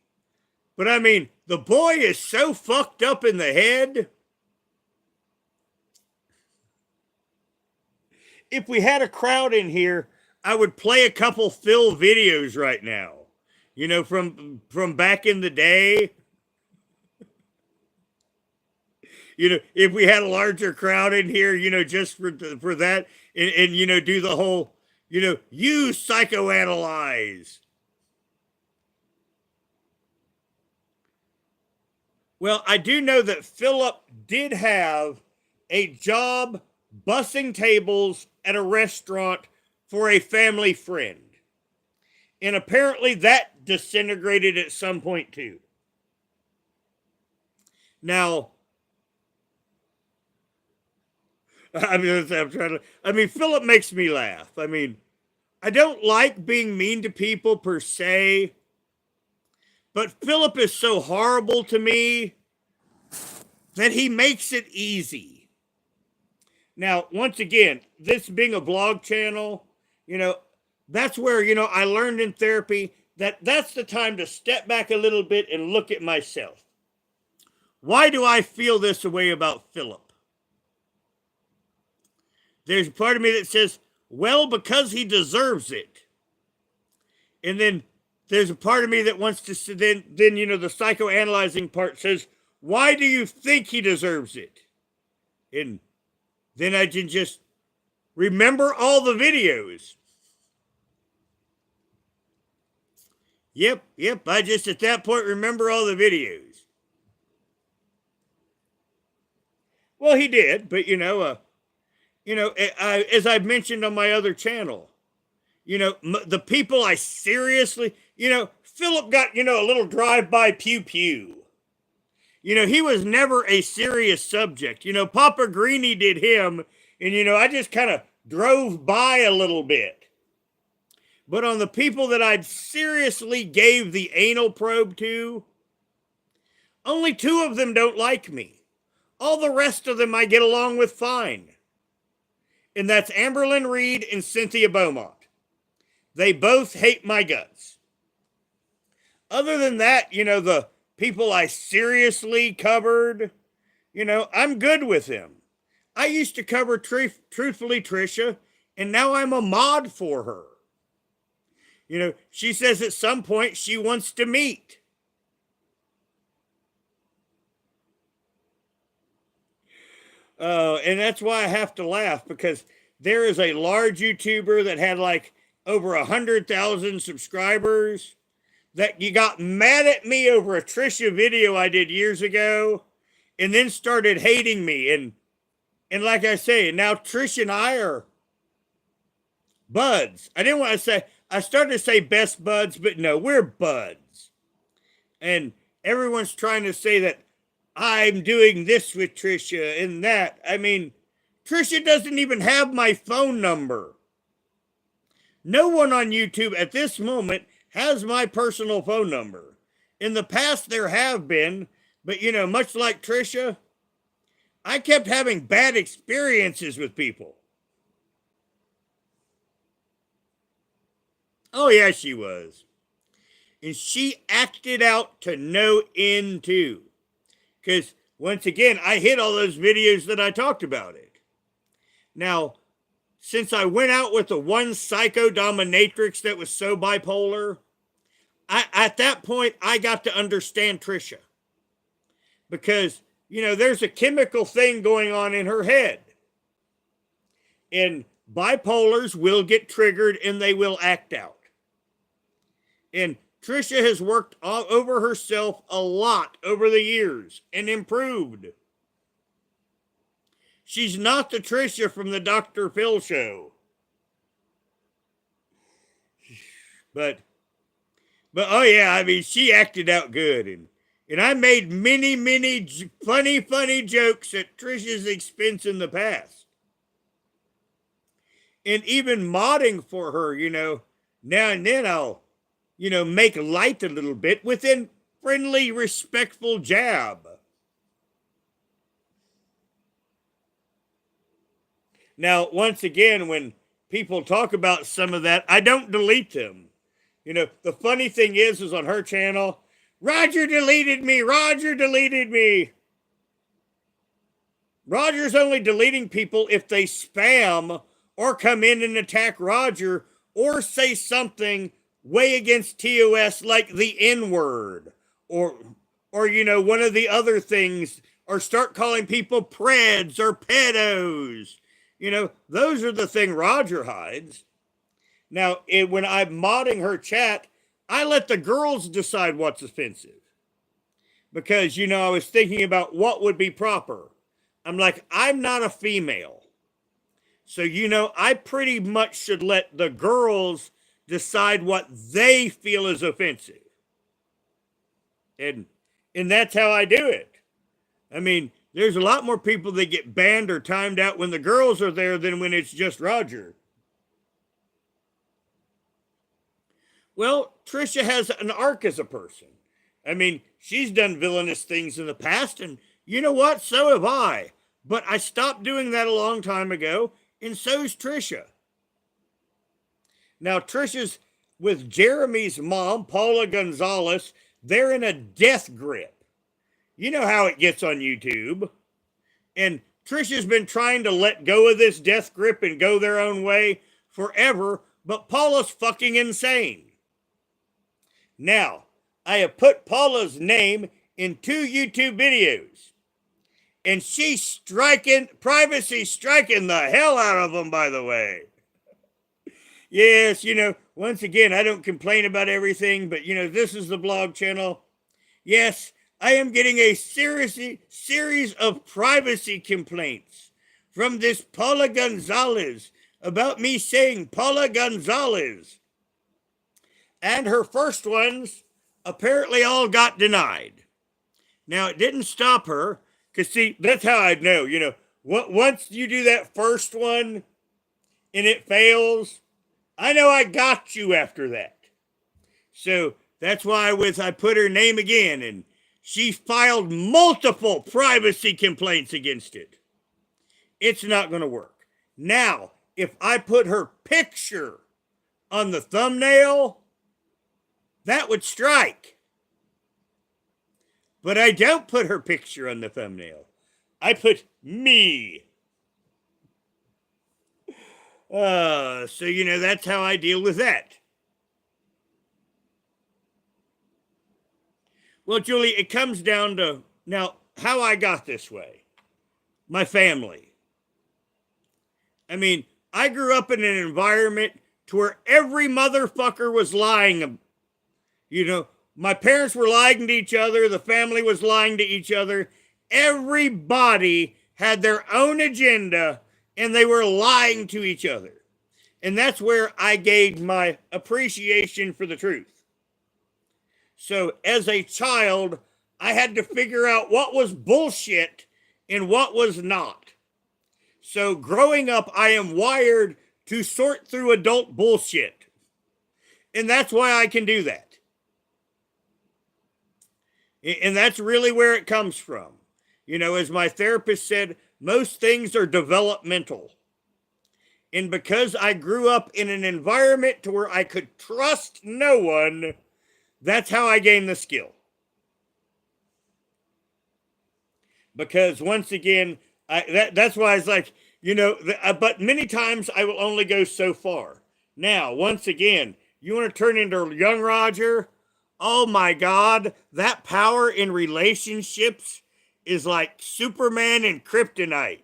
But I mean, the boy is so fucked up in the head. If we had a crowd in here, I would play a couple Phil videos right now. From back in the day. If we had a larger crowd in here, just for that, and do the whole, you psychoanalyze. Well, I do know that Philip did have a job bussing tables at a restaurant for a family friend. And apparently that disintegrated at some point too. Now, Philip makes me laugh. I don't like being mean to people per se, but Philip is so horrible to me that he makes it easy. Now, once again, this being a blog channel, that's where, I learned in therapy that that's the time to step back a little bit and look at myself. Why do I feel this way about Philip? There's a part of me that says, well, because he deserves it. And then there's a part of me that wants to, then the psychoanalyzing part says, why do you think he deserves it? And then I can just remember all the videos. Yep, I just at that point remember all the videos. Well, he did, but as I've mentioned on my other channel, the people I seriously, Philip got, a little drive-by pew-pew. He was never a serious subject. Papa Greeny did him, and, I just kind of drove by a little bit. But on the people that I'd seriously gave the anal probe to, only 2 of them don't like me. All the rest of them I get along with fine. And that's Amberlynn Reed and Cynthia Beaumont. They both hate my guts. Other than that, the people I seriously covered, I'm good with them. I used to cover Truthfully Tricia, and now I'm a mod for her. She says at some point she wants to meet. And that's why I have to laugh, because there is a large YouTuber that had like over 100,000 subscribers that you got mad at me over a Trisha video I did years ago and then started hating me. And like I say, now Trisha and I are buds. I started to say best buds, but no, we're buds. And everyone's trying to say that I'm doing this with Trisha and that. Trisha doesn't even have my phone number. No one on YouTube at this moment has my personal phone number. In the past, there have been, but much like Trisha, I kept having bad experiences with people. Oh, yeah, she was. And she acted out to no end, too. Because once again, I hit all those videos that I talked about it. Now, since I went out with the one psycho dominatrix that was so bipolar, at that point, I got to understand Trisha. Because, there's a chemical thing going on in her head. And bipolars will get triggered and they will act out. And Trisha has worked all over herself a lot over the years and improved. She's not the Trisha from the Dr. Phil show. But oh yeah, I mean, she acted out good. And I made many funny jokes at Trisha's expense in the past. And even modding for her, now and then I'll, make light a little bit within friendly, respectful jab. Now, once again, when people talk about some of that, I don't delete them. The funny thing is on her channel, Roger deleted me. Roger's only deleting people if they spam or come in and attack Roger or say something way against TOS like the N-word or one of the other things, or start calling people preds or pedos. Those are the thing Roger hides. Now, when I'm modding her chat, I let the girls decide what's offensive. Because, I was thinking about what would be proper. I'm like, I'm not a female. So, I pretty much should let the girls decide what they feel is offensive. And that's how I do it. I mean, there's a lot more people that get banned or timed out when the girls are there than when it's just Roger. Well, Trisha has an arc as a person. I mean, she's done villainous things in the past, and you know what? So have I. But I stopped doing that a long time ago, and so's Trisha. Now, Trisha's with Jeremy's mom, Paula Gonzalez. They're in a death grip. You know how it gets on YouTube. And Trisha's been trying to let go of this death grip and go their own way forever, but Paula's fucking insane. Now, I have put Paula's name in 2 YouTube videos. And she's privacy striking the hell out of them, by the way. Yes, once again, I don't complain about everything, but, this is the blog channel. Yes, I am getting a series of privacy complaints from this Paula Gonzalez about me saying Paula Gonzalez. And her first ones apparently all got denied. Now, it didn't stop her, because, see, that's how I'd know, once you do that first one and it fails, I know I got you after that. So that's why I put her name again, and she filed multiple privacy complaints against it. It's not going to work. Now, if I put her picture on the thumbnail, that would strike. But I don't put her picture on the thumbnail. I put me. So, that's how I deal with that. Well, Julie, it comes down to, now, how I got this way. My family. I mean, I grew up in an environment to where every motherfucker was lying. My parents were lying to each other. The family was lying to each other. Everybody had their own agenda, and they were lying to each other. And that's where I gained my appreciation for the truth. So as a child, I had to figure out what was bullshit and what was not. So growing up, I am wired to sort through adult bullshit. And that's why I can do that. And that's really where it comes from. As my therapist said, most things are developmental. And because I grew up in an environment to where I could trust no one, that's how I gained the skill. because once again, that's why it's like, but many times I will only go so far. Now, once again, you want to turn into young Roger? Oh my God, that power in relationships is like Superman and kryptonite.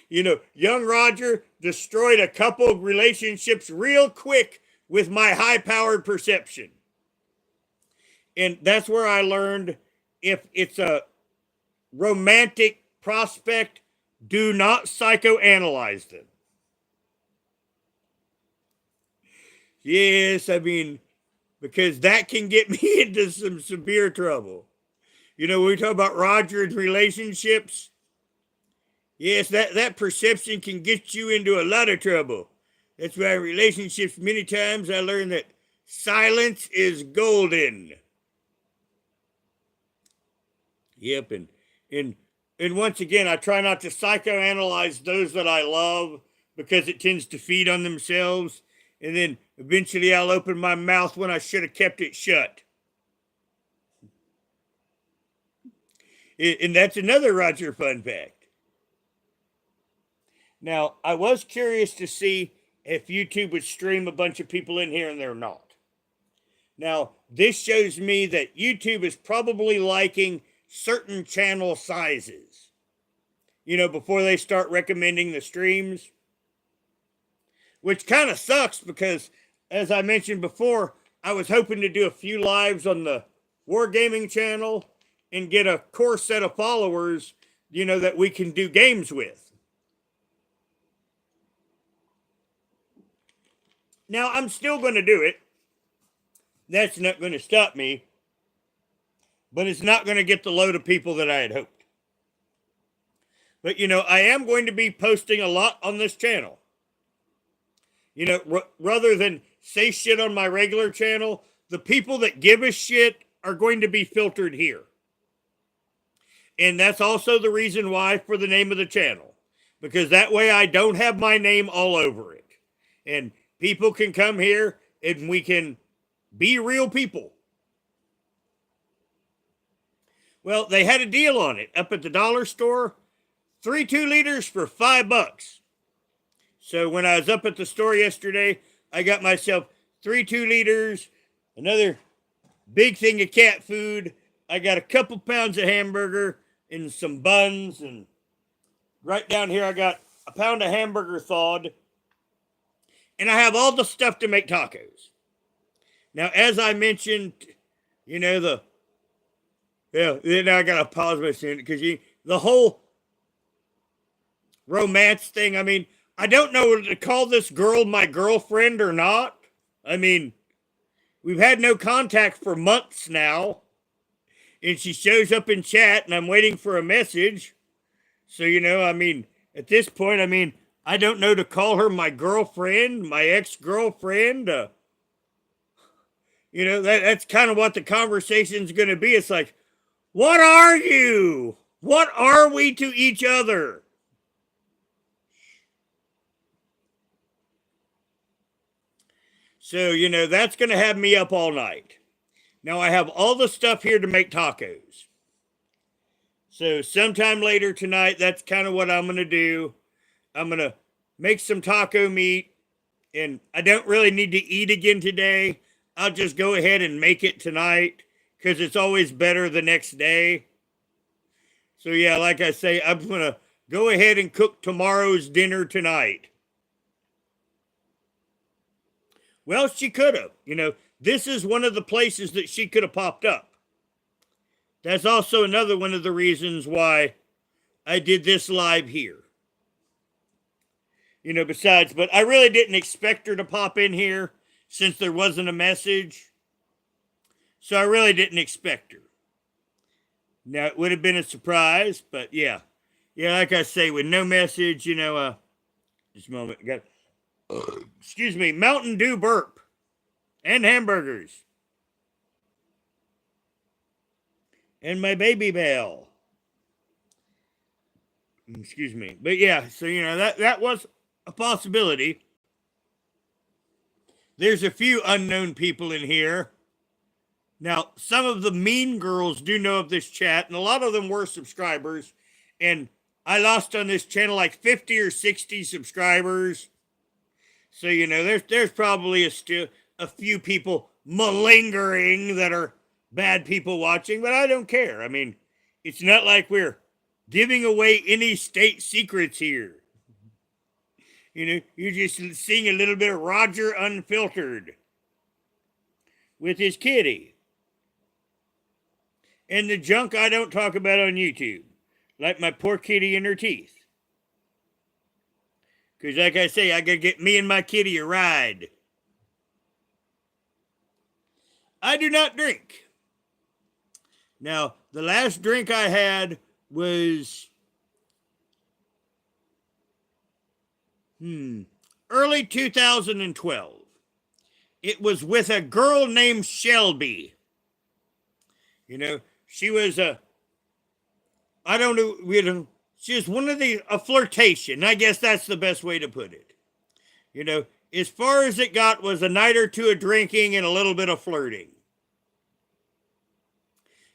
Young Roger destroyed a couple of relationships real quick with my high powered perception. And that's where I learned, if it's a romantic prospect, do not psychoanalyze them. Yes, I mean, because that can get me into some severe trouble. When we talk about Roger and relationships, yes, that perception can get you into a lot of trouble. That's why relationships, many times I learned that silence is golden. Yep, and once again, I try not to psychoanalyze those that I love, because it tends to feed on themselves, and then eventually I'll open my mouth when I should have kept it shut. And that's another Roger fun fact. Now, I was curious to see if YouTube would stream a bunch of people in here, and they're not. Now, this shows me that YouTube is probably liking certain channel sizes, before they start recommending the streams, which kind of sucks because, as I mentioned before, I was hoping to do a few lives on the Wargaming channel and get a core set of followers, that we can do games with. Now, I'm still going to do it. That's not going to stop me. But it's not going to get the load of people that I had hoped. But, I am going to be posting a lot on this channel. Rather than say shit on my regular channel, the people that give a shit are going to be filtered here. And that's also the reason why for the name of the channel. Because that way I don't have my name all over it. And people can come here and we can be real people. Well, they had a deal on it up at the dollar store. 3 2-liters for $5. So when I was up at the store yesterday, I got myself 3 2-liters, another big thing of cat food. I got a couple pounds of hamburger and some buns. And right down here, I got a pound of hamburger thawed. And I have all the stuff to make tacos. Now, as I mentioned, then I gotta pause my scene because the whole romance thing. I mean, I don't know whether to call this girl my girlfriend or not. I mean, we've had no contact for months now, and she shows up in chat, and I'm waiting for a message. So at this point, I don't know to call her my girlfriend, my ex-girlfriend. That's kind of what the conversation's going to be. It's like, what are you? What are we to each other? So, that's going to have me up all night. Now, I have all the stuff here to make tacos. So, sometime later tonight, that's kind of what I'm going to do. I'm going to make some taco meat. And I don't really need to eat again today. I'll just go ahead and make it tonight, because it's always better the next day. So yeah, like I say, I'm going to go ahead and cook tomorrow's dinner tonight. Well, she could have. This is one of the places that she could have popped up. That's also another one of the reasons why I did this live here. Besides, but I really didn't expect her to pop in here since there wasn't a message. So I really didn't expect her. Now, it would have been a surprise, but yeah. Yeah, like I say, with no message, just a moment. Excuse me, Mountain Dew burp and hamburgers. And my baby bell. Excuse me. But yeah, so, that was a possibility. There's a few unknown people in here. Now, some of the mean girls do know of this chat, and a lot of them were subscribers. And I lost on this channel like 50 or 60 subscribers. So, there's probably a few people malingering that are bad people watching, but I don't care. I mean, it's not like we're giving away any state secrets here. You're just seeing a little bit of Roger Unfiltered with his kitty. And the junk I don't talk about on YouTube, like my poor kitty and her teeth. Because like I say, I gotta get me and my kitty a ride. I do not drink. Now, the last drink I had was early 2012. It was with a girl named Shelby. She was I don't know, she was one of a flirtation. I guess that's the best way to put it. As far as it got was a night or two of drinking and a little bit of flirting.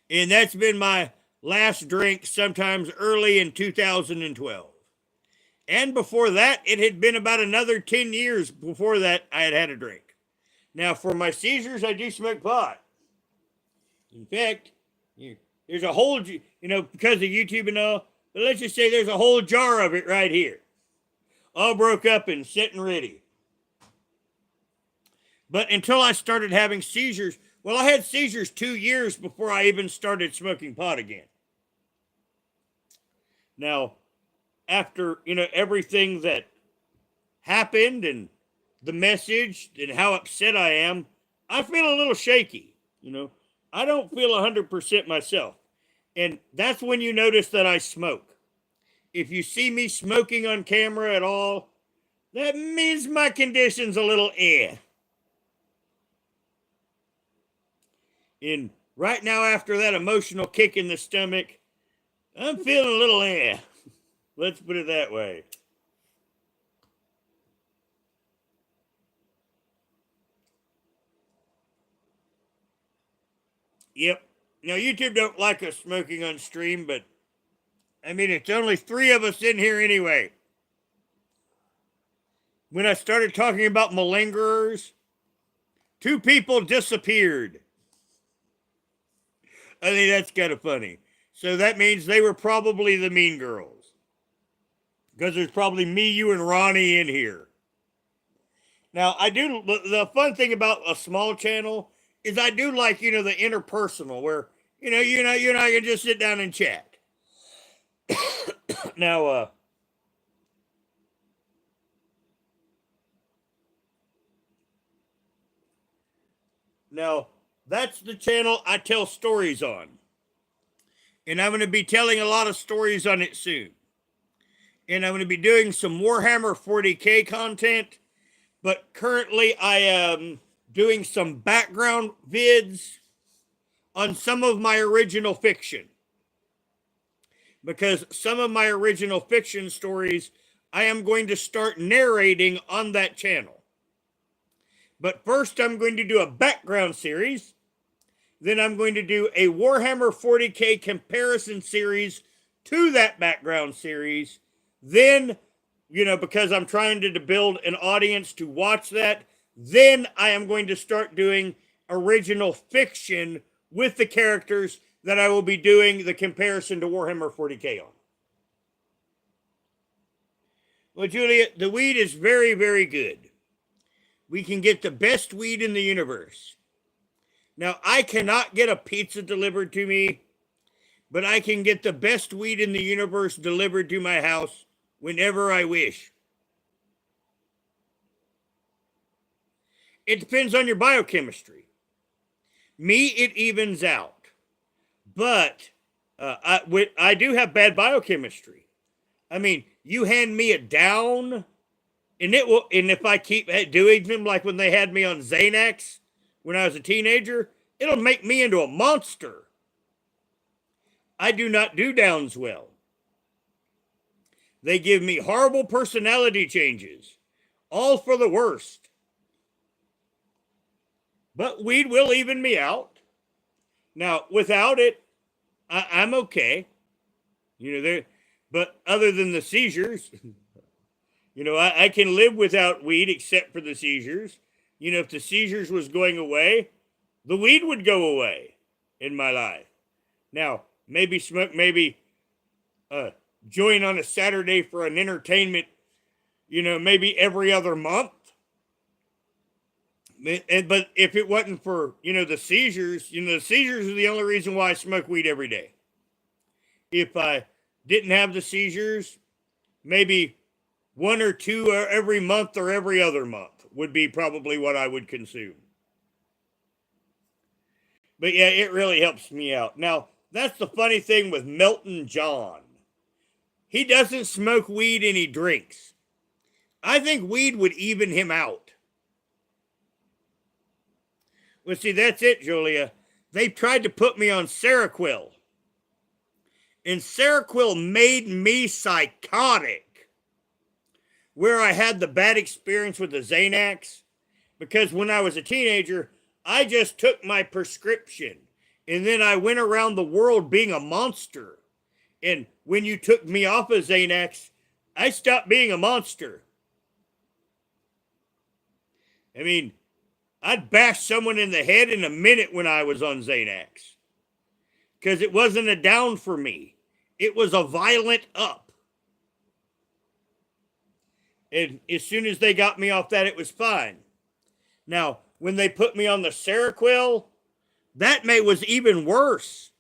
And that's been my last drink sometimes early in 2012. And before that, it had been about another 10 years before that I had had a drink. Now, for my seizures, I do smoke pot. In fact, there's a whole, because of YouTube and all, but let's just say there's a whole jar of it right here. All broke up and sitting ready. But until I started having seizures, well, I had seizures 2 years before I even started smoking pot again. Now, after, everything that happened and the message and how upset I am, I feel a little shaky, I don't feel 100% myself. And that's when you notice that I smoke. If you see me smoking on camera at all, that means my condition's a little eh. And right now, after that emotional kick in the stomach, I'm feeling a little eh. Let's put it that way. Yep. Now, YouTube don't like us smoking on stream, but I mean, it's only 3 of us in here anyway. When I started talking about malingerers, 2 people disappeared. I think that's kind of funny. So that means they were probably the mean girls. Because there's probably me, you, and Ronnie in here. Now, the fun thing about a small channel is I do like, the interpersonal where, you and I can just sit down and chat. Now, that's the channel I tell stories on. And I'm going to be telling a lot of stories on it soon. And I'm going to be doing some Warhammer 40K content. But currently I am doing some background vids on some of my original fiction. Because some of my original fiction stories I am going to start narrating on that channel. But first I'm going to do a background series. Then I'm going to do a Warhammer 40K comparison series to that background series. Then, because I'm trying to build an audience to watch that, then I am going to start doing original fiction with the characters that I will be doing the comparison to Warhammer 40K on. Well, Julia, the weed is very, very good. We can get the best weed in the universe. Now, I cannot get a pizza delivered to me, but I can get the best weed in the universe delivered to my house whenever I wish. It depends on your biochemistry. Me, it evens out. But I do have bad biochemistry. I mean, you hand me a down, and if I keep doing them like when they had me on Xanax when I was a teenager, it'll make me into a monster. I do not do downs well. They give me horrible personality changes, all for the worst. But weed will even me out. Now, without it, I'm okay. There, but other than the seizures, I can live without weed except for the seizures. If the seizures was going away, the weed would go away in my life. Now, maybe smoke, maybe join on a Saturday for an entertainment, maybe every other month. But if it wasn't for, the seizures, the seizures are the only reason why I smoke weed every day. If I didn't have the seizures, maybe one or two every month or every other month would be probably what I would consume. But yeah, it really helps me out. Now, that's the funny thing with Melton John. He doesn't smoke weed and he drinks. I think weed would even him out. Well, see, that's it, Julia. They tried to put me on Seroquel. And Seroquel made me psychotic. Where I had the bad experience with the Xanax. Because when I was a teenager, I just took my prescription. And then I went around the world being a monster. And when you took me off of Xanax, I stopped being a monster. I mean, I'd bash someone in the head in a minute when I was on Xanax. Because it wasn't a down for me. It was a violent up. And as soon as they got me off that, it was fine. Now, when they put me on the Seroquel, that was even worse.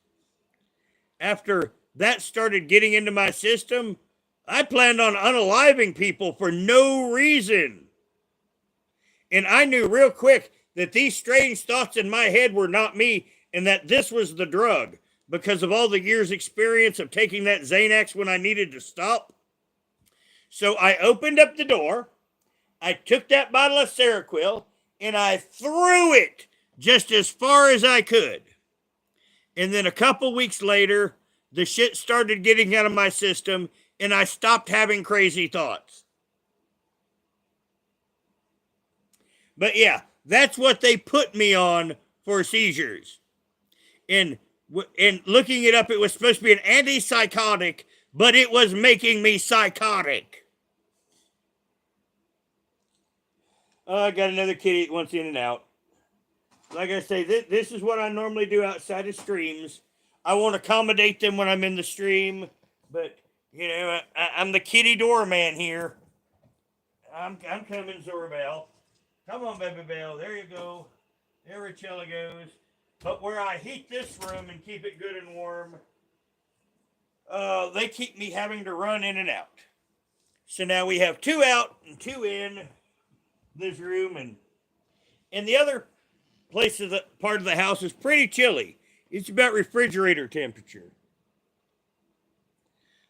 After that started getting into my system, I planned on unaliving people for no reason. And I knew real quick that these strange thoughts in my head were not me and that this was the drug because of all the years' experience of taking that Xanax when I needed to stop. So I opened up the door, I took that bottle of Seroquel, and I threw it just as far as I could. And then a couple weeks later, the shit started getting out of my system, and I stopped having crazy thoughts. But yeah, that's what they put me on for seizures. And looking it up, it was supposed to be an antipsychotic, but it was making me psychotic. I got another kitty that wants in and out. Like I say, this is what I normally do outside of streams. I won't accommodate them when I'm in the stream, but, I'm the kitty doorman here. I'm coming, Zorbell. Come on, baby Bell. There you go. There Richella goes. But where I heat this room and keep it good and warm, they keep me having to run in and out. So now we have 2 out and 2 in this room, and the other place of the part of the house is pretty chilly. It's about refrigerator temperature.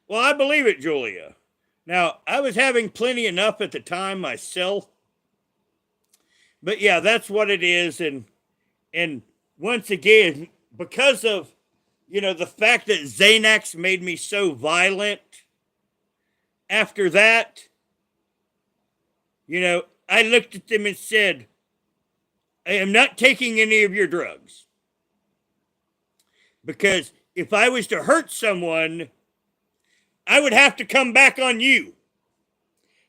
Well, I believe it, Julia. Now, I was having plenty enough at the time myself. But yeah, that's what it is. And once again, because of, the fact that Xanax made me so violent, after that, I looked at them and said, I am not taking any of your drugs. Because if I was to hurt someone, I would have to come back on you.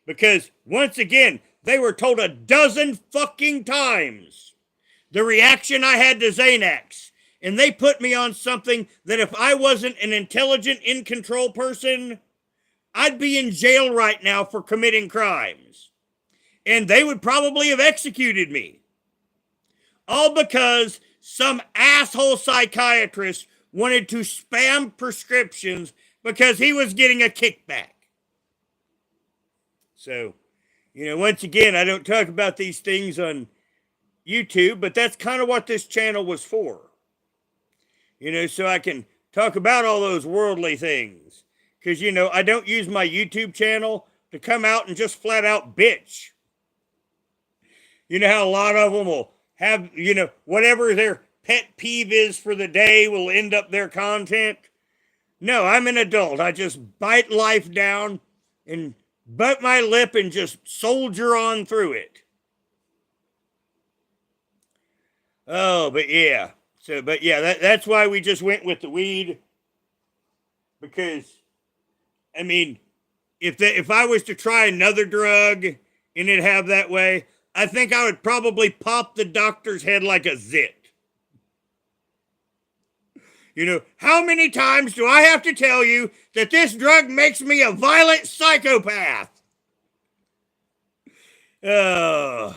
Because once again, they were told a dozen fucking times the reaction I had to Xanax. And they put me on something that if I wasn't an intelligent, in control person, I'd be in jail right now for committing crimes. And they would probably have executed me. All because some asshole psychiatrist wanted to spam prescriptions because he was getting a kickback. So, once again, I don't talk about these things on YouTube, but that's kind of what this channel was for. So I can talk about all those worldly things. Because, I don't use my YouTube channel to come out and just flat out bitch. You know how a lot of them will have, whatever their pet peeve is for the day will end up their content. No, I'm an adult. I just bite life down and bite my lip and just soldier on through it. Oh, but yeah. So, but yeah, that's why we just went with the weed. Because, I mean, if I was to try another drug and it have that way, I think I would probably pop the doctor's head like a zit. You know, how many times do I have to tell you that this drug makes me a violent psychopath? So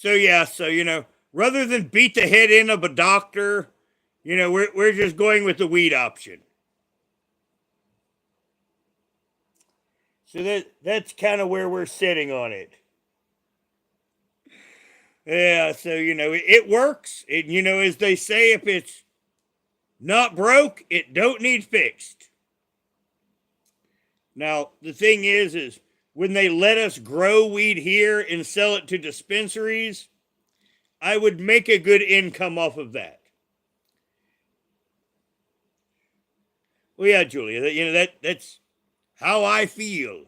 yeah, so you know, rather than beat the head in of a doctor, you know, we're just going with the weed option. So that's kind of where we're sitting on it. Yeah, so you know, it works. It, you know, as they say, if it's not broke, it don't need fixed. Now, the thing is when they let us grow weed here and sell it to dispensaries, I would make a good income off of that. Well, yeah, Julia, you know, that's how I feel.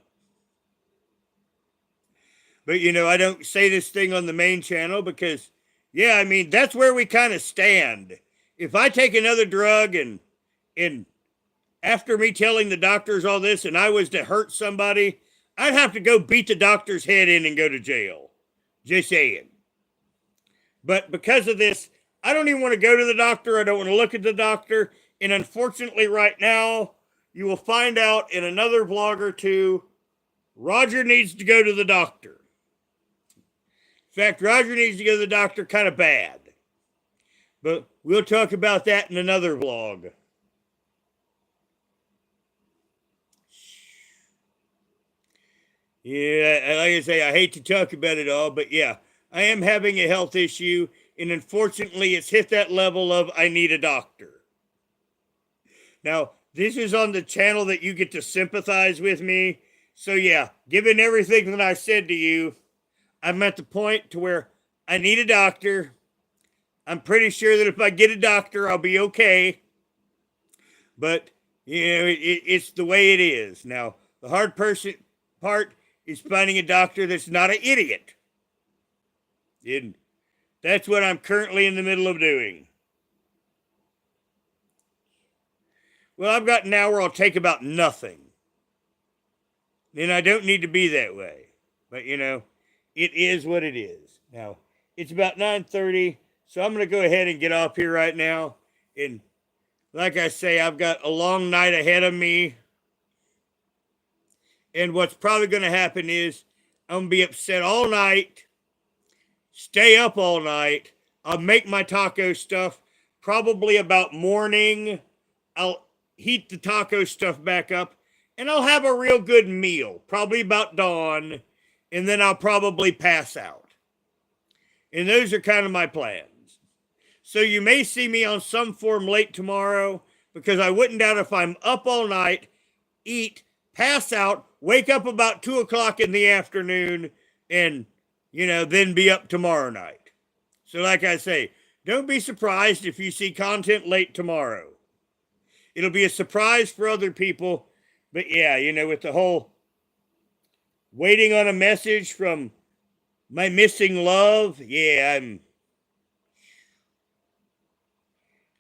But, you know, I don't say this thing on the main channel because, yeah, I mean, that's where we kind of stand. If I take another drug and after me telling the doctors all this and I was to hurt somebody, I'd have to go beat the doctor's head in and go to jail. Just saying. But because of this, I don't even want to go to the doctor. I don't want to look at the doctor. And unfortunately, right now, you will find out in another vlog or two, Roger needs to go to the doctor. In fact, Roger needs to go to the doctor kind of bad. But we'll talk about that in another vlog. Yeah, like I say, I hate to talk about it all, but yeah, I am having a health issue, and unfortunately, it's hit that level of I need a doctor. Now, this is on the channel that you get to sympathize with me. So yeah, given everything that I said to you, I'm at the point to where I need a doctor. I'm pretty sure that if I get a doctor, I'll be okay. But, you know, it's the way it is. Now, the hard part is finding a doctor that's not an idiot. And that's what I'm currently in the middle of doing. Well, I've got an hour I'll take about nothing. And I don't need to be that way. But, you know, it is what it is. Now, it's about 9:30, so I'm going to go ahead and get off here right now. And like I say, I've got a long night ahead of me. And what's probably going to happen is I'm going to be upset all night, stay up all night. I'll make my taco stuff probably about morning. I'll heat the taco stuff back up, and I'll have a real good meal, probably about dawn, and then I'll probably pass out. And those are kind of my plans. So you may see me on some form late tomorrow, because I wouldn't doubt if I'm up all night, eat, pass out, wake up about 2 o'clock in the afternoon, and, you know, then be up tomorrow night. So like I say, don't be surprised if you see content late tomorrow. It'll be a surprise for other people. But yeah, you know, with the whole waiting on a message from my missing love, yeah,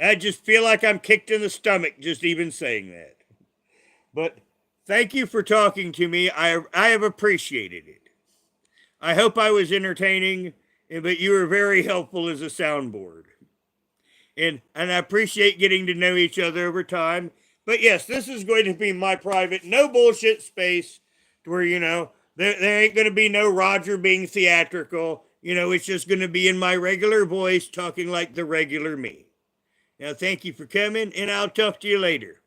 I just feel like I'm kicked in the stomach just even saying that. But thank you for talking to me. I have appreciated it. I hope I was entertaining, but you were very helpful as a soundboard. And I appreciate getting to know each other over time. But yes, this is going to be my private, no bullshit space to where, you know, there ain't going to be no Roger being theatrical. You know, it's just going to be in my regular voice talking like the regular me. Now, thank you for coming, and I'll talk to you later.